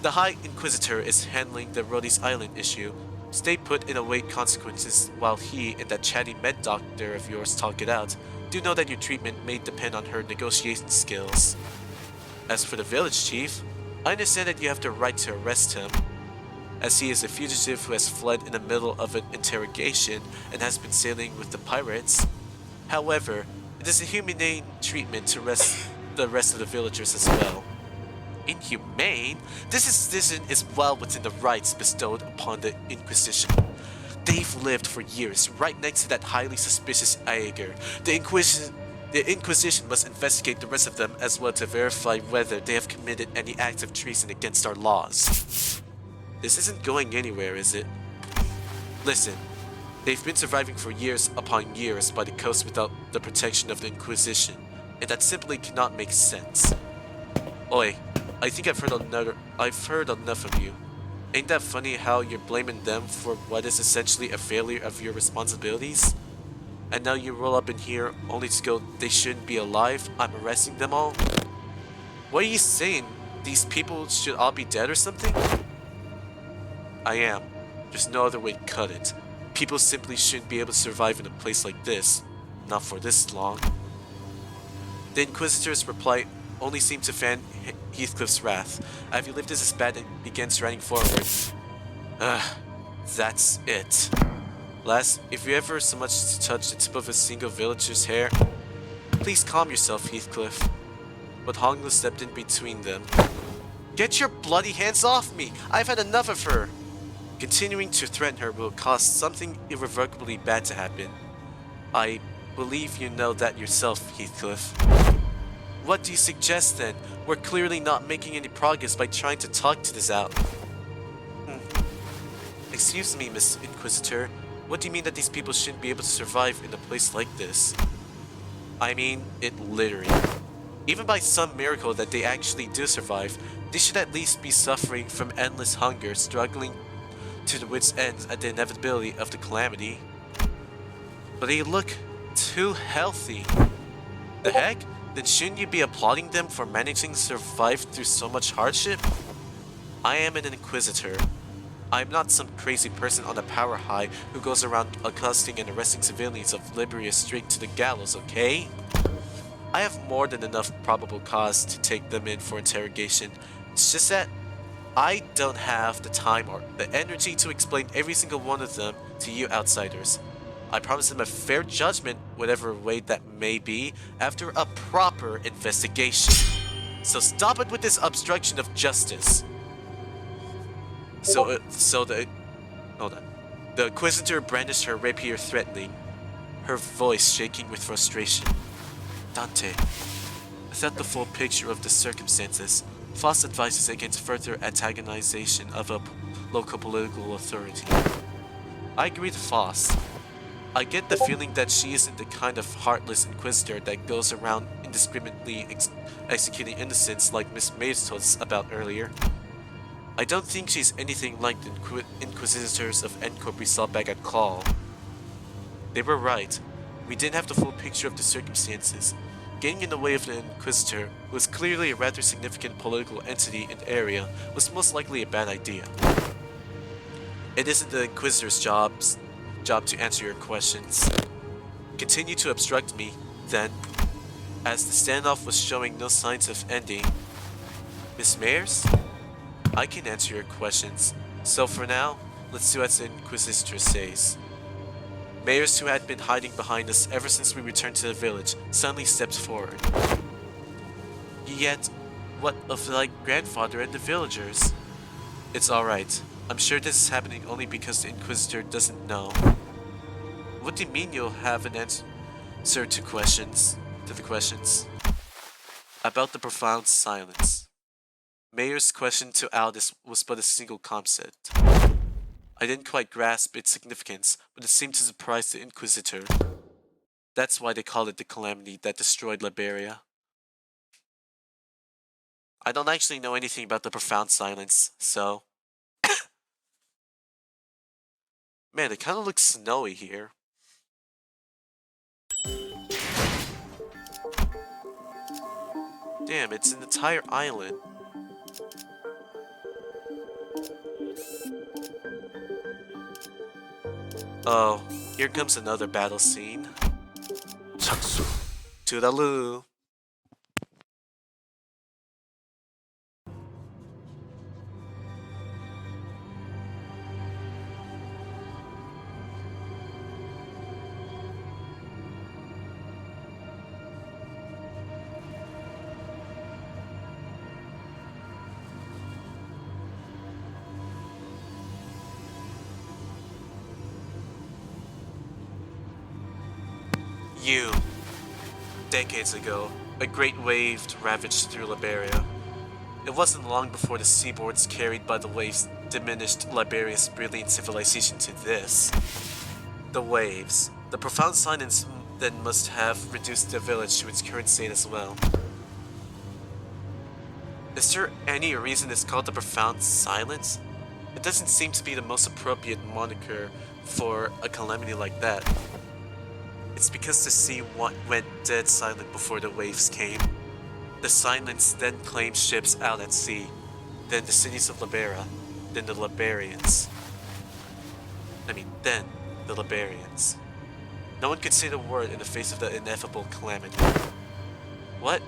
The High Inquisitor is handling the Rhodey's Island issue. Stay put and await consequences while he and that chatty med doctor of yours talk it out. Do know that your treatment may depend on her negotiation skills. As for the village chief, I understand that you have the right to arrest him, as he is a fugitive who has fled in the middle of an interrogation and has been sailing with the pirates. However, it is a humane treatment to arrest the rest of the villagers as well. Inhumane? This decision is well within the rights bestowed upon the Inquisition. They've lived for years right next to that highly suspicious Aeger. The Inquisition must investigate the rest of them as well to verify whether they have committed any acts of treason against our laws. This isn't going anywhere, is it? Listen, they've been surviving for years upon years by the coast without the protection of the Inquisition, and that simply cannot make sense. Oi, I think I've heard enough of you. Ain't that funny how you're blaming them for what is essentially a failure of your responsibilities? And now you roll up in here only to go, they shouldn't be alive, I'm arresting them all? What are you saying? These people should all be dead or something? I am. There's no other way to cut it. People simply shouldn't be able to survive in a place like this. Not for this long. The Inquisitor's reply only seemed to fan Heathcliff's wrath. As he lifted his bat and began striding forward. That's it. Lass, if you ever so much as to touch the tip of a single villager's hair, please calm yourself, Heathcliff. But Honglu stepped in between them. Get your bloody hands off me! I've had enough of her! Continuing to threaten her will cause something irrevocably bad to happen. I believe you know that yourself, Heathcliff. What do you suggest then? We're clearly not making any progress by trying to talk this out. Excuse me, Miss Inquisitor. What do you mean that these people shouldn't be able to survive in a place like this? I mean, it literally. Even by some miracle that they actually do survive, they should at least be suffering from endless hunger, struggling to the wit's end at the inevitability of the calamity. But they look too healthy. The heck? Then shouldn't you be applauding them for managing to survive through so much hardship? I am an Inquisitor. I'm not some crazy person on a power high who goes around accosting and arresting civilians of Lberia straight to the gallows, okay? I have more than enough probable cause to take them in for interrogation. It's just that I don't have the time or the energy to explain every single one of them to you outsiders. I promise them a fair judgment, whatever way that may be, after a proper investigation. So stop it with this obstruction of justice. The Inquisitor brandished her rapier threatening, her voice shaking with frustration. Dante, without the full picture of the circumstances, Foss advises against further antagonization of a local political authority. I agree with Foss. I get the feeling that she isn't the kind of heartless Inquisitor that goes around indiscriminately executing innocents like Miss Maves told us about earlier. I don't think she's anything like the Inquisitors of Encorp we saw back at Call. They were right. We didn't have the full picture of the circumstances. Getting in the way of the Inquisitor, who was clearly a rather significant political entity in the area, was most likely a bad idea. It isn't the Inquisitor's job to answer your questions. Continue to obstruct me, then, as the standoff was showing no signs of ending. Miss Mayers? I can answer your questions, so for now, let's do as the Inquisitor says. Mayers, who had been hiding behind us ever since we returned to the village, suddenly stepped forward. Yet, what of my grandfather and the villagers? It's alright. I'm sure this is happening only because the Inquisitor doesn't know. What do you mean you'll have an answer to the questions? About the profound silence. Mayer's question to Aldous was but a single concept. I didn't quite grasp its significance, but it seemed to surprise the Inquisitor. That's why they call it the calamity that destroyed Lberia. I don't actually know anything about the profound silence, so... Man, it kinda looks snowy here. Damn, it's an entire island. Oh, here comes another battle scene. 착수. Toodaloo. You. Decades ago, a great wave ravaged through Lberia. It wasn't long before the seaboards carried by the waves diminished Liberia's brilliant civilization to this. The waves. The profound silence then must have reduced the village to its current state as well. Is there any reason it's called the profound silence? It doesn't seem to be the most appropriate moniker for a calamity like that. It's because the sea went dead silent before the waves came. The silence then claimed ships out at sea, then the cities of Lberia, then the Lberians. Then the Lberians. No one could say the word in the face of the ineffable calamity. What?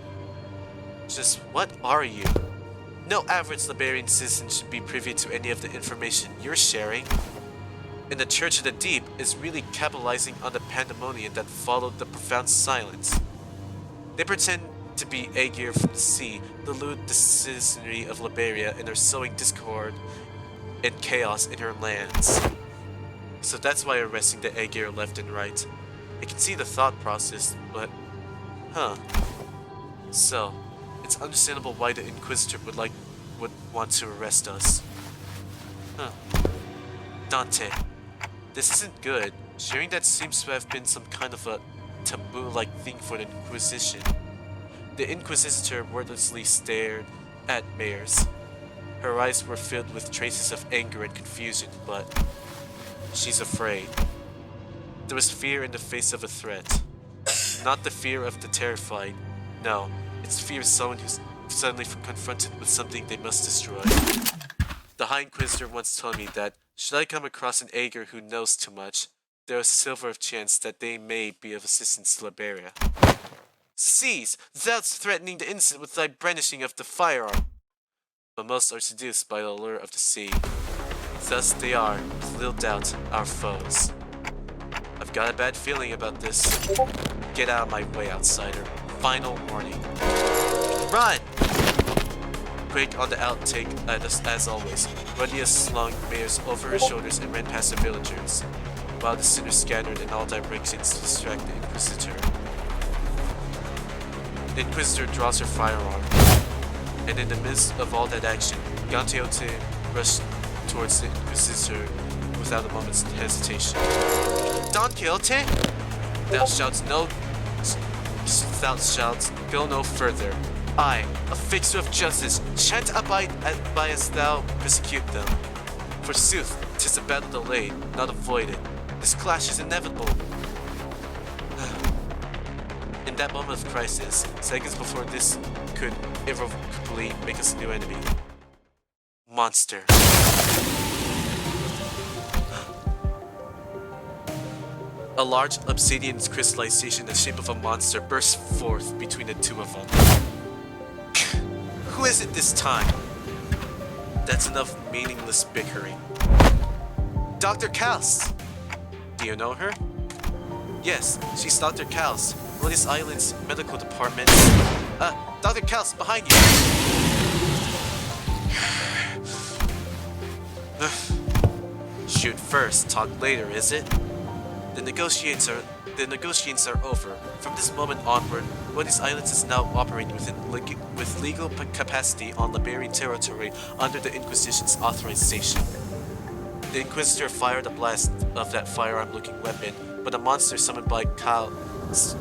Just what are you? No average Lberian citizen should be privy to any of the information you're sharing. And the Church of the Deep is really capitalizing on the pandemonium that followed the profound silence. They pretend to be Aegir from the sea, delude the citizenry of Lberia, and are sowing discord and chaos in her lands. So that's why arresting the Aegir left and right. I can see the thought process, but... So, it's understandable why the Inquisitor would want to arrest us. Dante. This isn't good. Sharing that seems to have been some kind of a taboo-like thing for the Inquisition. The Inquisitor wordlessly stared at Mayers. Her eyes were filled with traces of anger and confusion, but she's afraid. There was fear in the face of a threat. Not the fear of the terrified. No, it's fear of someone who's suddenly confronted with something they must destroy. The High Inquisitor once told me that should I come across an Aegir who knows too much, there is a silver of chance that they may be of assistance to Lberia. Cease! Thou threatening the innocent with thy brandishing of the firearm! But most are seduced by the allure of the sea. Thus they are, with little doubt, our foes. I've got a bad feeling about this. Get out of my way, outsider. Final warning. Run! Quick on the outtake, as always. Rudia slung Mayers over her shoulders and ran past the villagers, while the sinners scattered in all directions to distract the Inquisitor. The Inquisitor draws her firearm, and in the midst of all that action, Ganteote rushed towards the Inquisitor without a moment's hesitation. Don Quixote? Thou shalt go no further. I, a fixer of justice, shan't abide by as thou persecute them. Forsooth, 'tis a battle delayed, not avoided. This clash is inevitable. In that moment of crisis, seconds before this could irrevocably make us a new enemy. Monster. A large obsidian crystallization in the shape of a monster burst forth between the two of them. Who is it this time? That's enough meaningless bickering. Dr. Kaus! Do you know her? Yes, she's Dr. Kaus, Rhodes Island's medical department. Dr. Kaus, behind you! Shoot first, talk later, is it? The negotiations are over. From this moment onward, Rhodes Islands is now operating with legal capacity on Liberian territory under the Inquisition's authorization. The Inquisitor fired a blast of that firearm-looking weapon, but the monster summoned by Kaus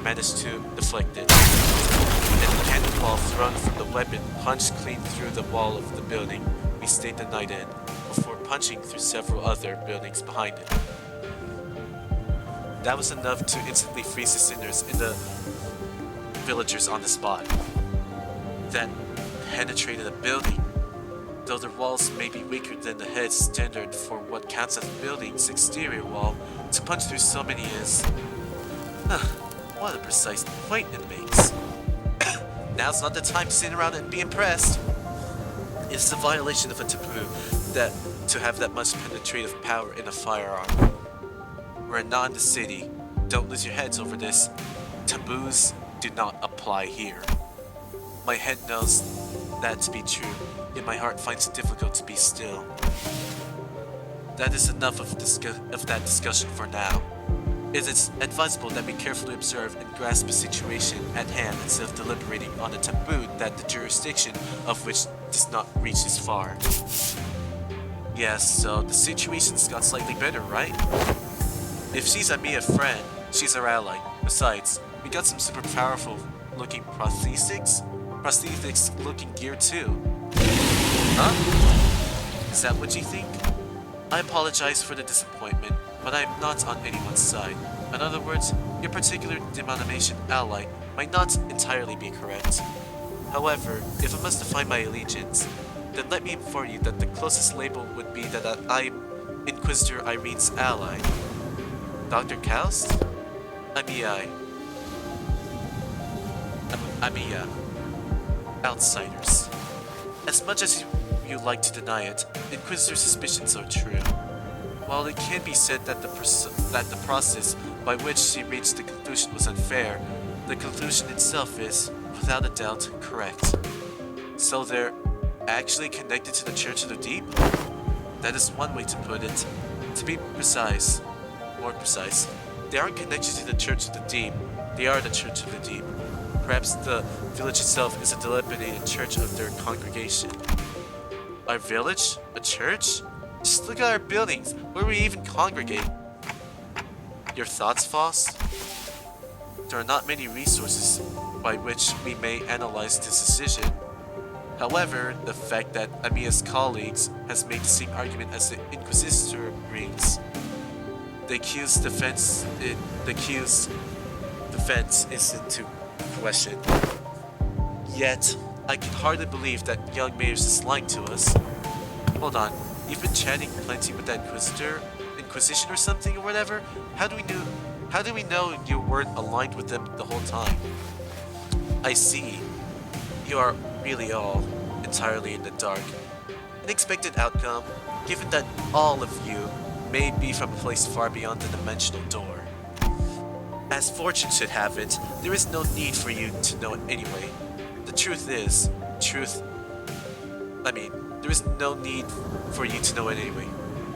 managed to deflect it, and the cannonball thrown from the weapon punched clean through the wall of the building we stayed the night in, before punching through several other buildings behind it. That was enough to instantly freeze the sinners and the villagers on the spot. That penetrated a building. Though their walls may be weaker than the head standard for what counts as a building's exterior wall, to punch through so many is... what a precise point it makes. Now's not the time to sit around and be impressed. It's a violation of a taboo that to have that much penetrative power in a firearm. We're not in the city. Don't lose your heads over this. Taboos do not apply here. My head knows that to be true, yet my heart finds it difficult to be still. That is enough of that discussion for now. It is advisable that we carefully observe and grasp the situation at hand instead of deliberating on a taboo that the jurisdiction of which does not reach as far. Yes, so the situation's got slightly better, right? If she's Amia's friend, she's our ally. Besides, we got some super powerful looking prosthetics looking gear too. Huh? Is that what you think? I apologize for the disappointment, but I am not on anyone's side. In other words, your particular denomination ally might not entirely be correct. However, if I must define my allegiance, then let me inform you that the closest label would be that I'm Inquisitor Irene's ally. Dr. Kaust? Amiya. Outsiders. As much as you like to deny it, Inquisitor's suspicions are true. While it can be said that the process by which she reached the conclusion was unfair, the conclusion itself is, without a doubt, correct. So they're actually connected to the Church of the Deep? That is one way to put it. To be more precise, they aren't connected to the Church of the Deep, they are the Church of the Deep. Perhaps the village itself is a dilapidated church of their congregation. Our village? A church? Just look at our buildings. Where we even congregate? Your thoughts, Foss? There are not many resources by which we may analyze this decision. However, the fact that Amia's colleagues has made the same argument as the Inquisitor brings. The accused defense isn't to question. Yet, I can hardly believe that young Mayers is lying to us. Hold on, you've been chatting plenty with that Inquisition or something or whatever? How do we know you weren't aligned with them the whole time? I see. You are really all entirely in the dark. An expected outcome, given that all of you may be from a place far beyond the dimensional door. As fortune should have it, there is no need for you to know it anyway. The truth is, there is no need for you to know it anyway.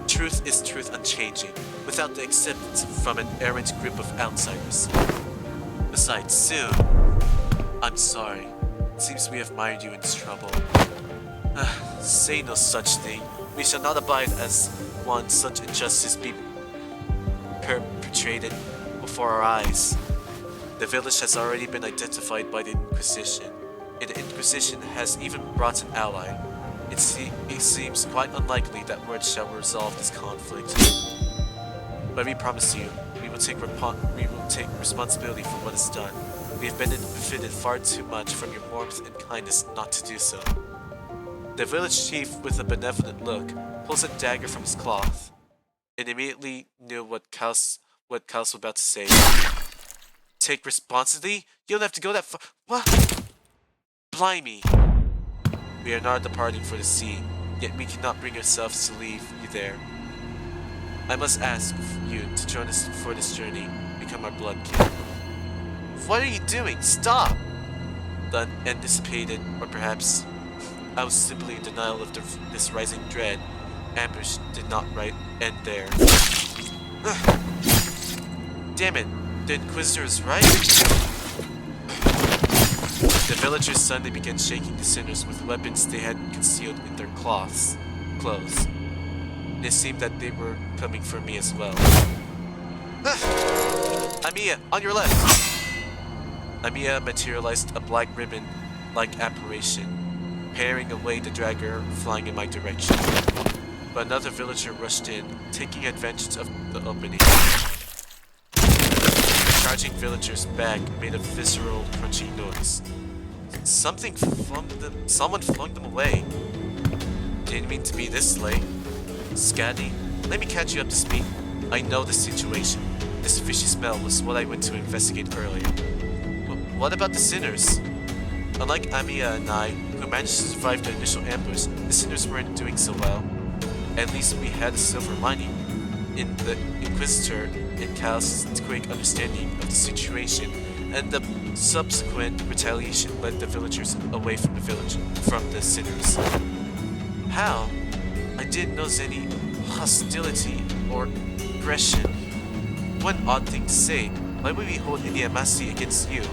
Truth is truth unchanging, without the acceptance from an errant group of outsiders. Besides, soon... I'm sorry. It seems we have mired you into trouble. Say no such thing. We shall not abide as one such injustice be perpetrated before our eyes. The village has already been identified by the Inquisition, and the Inquisition has even brought an ally. It seems quite unlikely that words shall resolve this conflict. But we promise you, we will take responsibility for what is done. We have benefited far too much from your warmth and kindness not to do so. The village chief, with a benevolent look, pulls a dagger from his cloth, and immediately knew what Kaus was about to say. Take responsibility? You don't have to go that far. What? Blimey! We are not departing for the sea, yet we cannot bring ourselves to leave you there. I must ask you to join us for this journey, become our blood kin. What are you doing? Stop! The unanticipated, or perhaps I was simply in denial of this rising dread. Ambush did not end there. Damn it, the Inquisitor is right. The villagers suddenly began shaking the sinners with weapons they had concealed in their clothes. It seemed that they were coming for me as well. Amiya, on your left! Amiya materialized a black ribbon-like apparition, parrying away the dagger flying in my direction. But another villager rushed in, taking advantage of the opening. The charging villager's back made a visceral, crunchy noise. Someone flung them away. Didn't mean to be this late. Scatty, let me catch you up to speed. I know the situation. This fishy smell was what I went to investigate earlier. What about the sinners? Unlike Amiya and I, who managed to survive the initial ambush, the sinners weren't doing so well. At least we had a silver lining in the Inquisitor and Cal's quick understanding of the situation, and the subsequent retaliation led the villagers away from the sinners. How? I didn't notice any hostility or aggression. One odd thing to say, why would we hold Inuyamasi against you?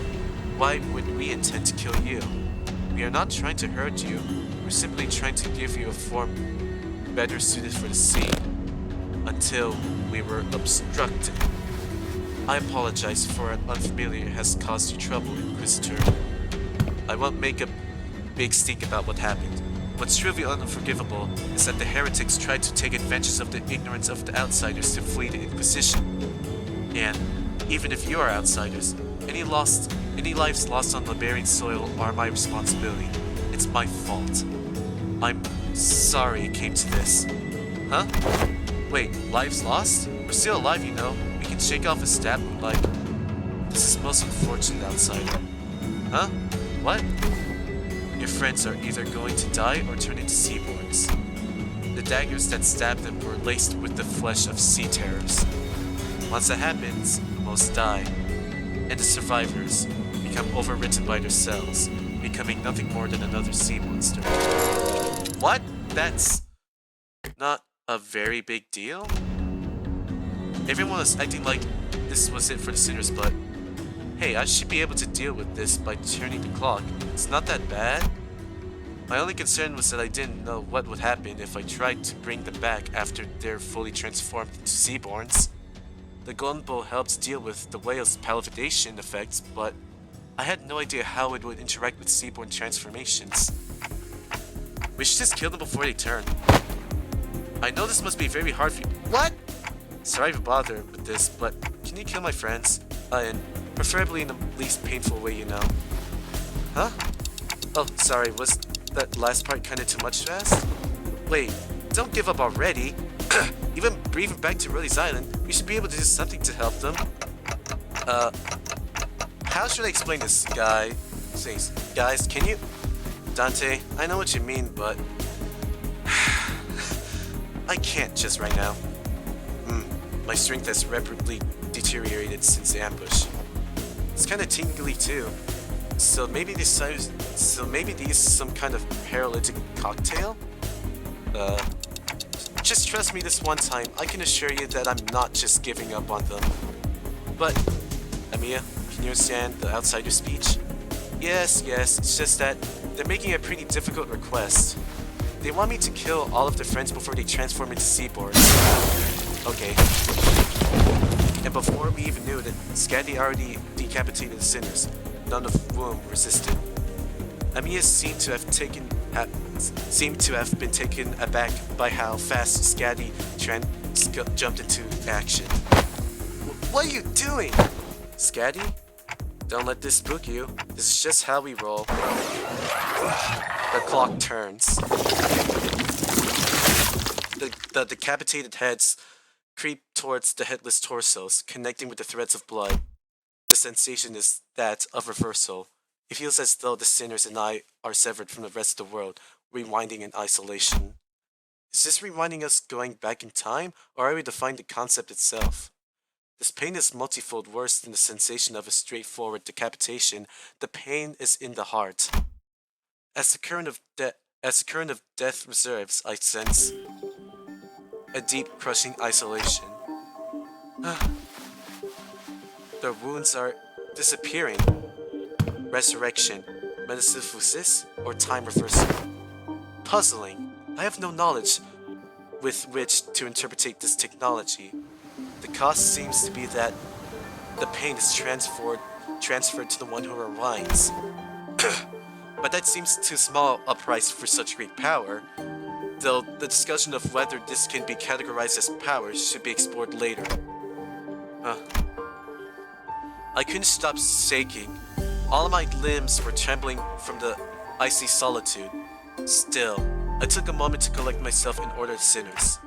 Why would we intend to kill you? We are not trying to hurt you, we're simply trying to give you a form better suited for the scene, until we were obstructed. I apologize for an unfamiliar has caused you trouble, Inquisitor. I won't make a big stink about what happened. What's truly unforgivable is that the heretics tried to take advantage of the ignorance of the outsiders to flee the Inquisition. And even if you are outsiders, any lives lost on Liberian soil are my responsibility. It's my fault. I'm sorry it came to this. Huh? Wait, lives lost? We're still alive, you know. We can shake off a stab we like. This is most unfortunate, outsider. Huh? What? Your friends are either going to die or turn into Seaborns. The daggers that stabbed them were laced with the flesh of sea terrors. Once that happens, most die. And the survivors become overwritten by their cells, becoming nothing more than another sea monster. What? That's not a very big deal? Everyone was acting like this was it for the sinners, but hey, I should be able to deal with this by turning the clock. It's not that bad. My only concern was that I didn't know what would happen if I tried to bring them back after they're fully transformed into Seaborns. The golden bow helps deal with the whale's palification effects, but I had no idea how it would interact with Seaborn transformations. We should just kill them before they turn. I know this must be very hard for you. What? Sorry to bother with this, but can you kill my friends? And preferably in the least painful way, you know. Huh? Oh, sorry, was that last part kinda too much to ask? Wait, don't give up already. Even breathing back to Rhodey's Island, we should be able to do something to help them. How should I explain this, guys? Guys, can you? Dante, I know what you mean, but I can't just right now. My strength has rapidly deteriorated since the ambush. It's kind of tingly too. So maybe these is some kind of paralytic cocktail? Just trust me this one time, I can assure you that I'm not just giving up on them. But, Amiya, can you understand the outsider speech? Yes, it's just that they're making a pretty difficult request. They want me to kill all of their friends before they transform into Seaborns. Okay. And before we even knew it, Scandi already decapitated the sinners, none of whom resisted. Amiya seemed to have been taken aback by how fast Scandi jumped into action. What are you doing? Scandi? Don't let this spook you. This is just how we roll. The clock turns. The decapitated heads creep towards the headless torsos, connecting with the threads of blood. The sensation is that of reversal. It feels as though the sinners and I are severed from the rest of the world, rewinding in isolation. Is this rewinding us going back in time, or are we defining the concept itself? This pain is multifold worse than the sensation of a straightforward decapitation. The pain is in the heart. As the current of death reserves, I sense a deep, crushing isolation. The wounds are disappearing. Resurrection, metamorphosis, or time reversal. Puzzling. I have no knowledge with which to interpret this technology. The cost seems to be that the pain is transferred to the one who rewinds. But that seems too small a price for such great power, though the discussion of whether this can be categorized as power should be explored later. I couldn't stop shaking. All of my limbs were trembling from the icy solitude. Still, I took a moment to collect myself and order sinners.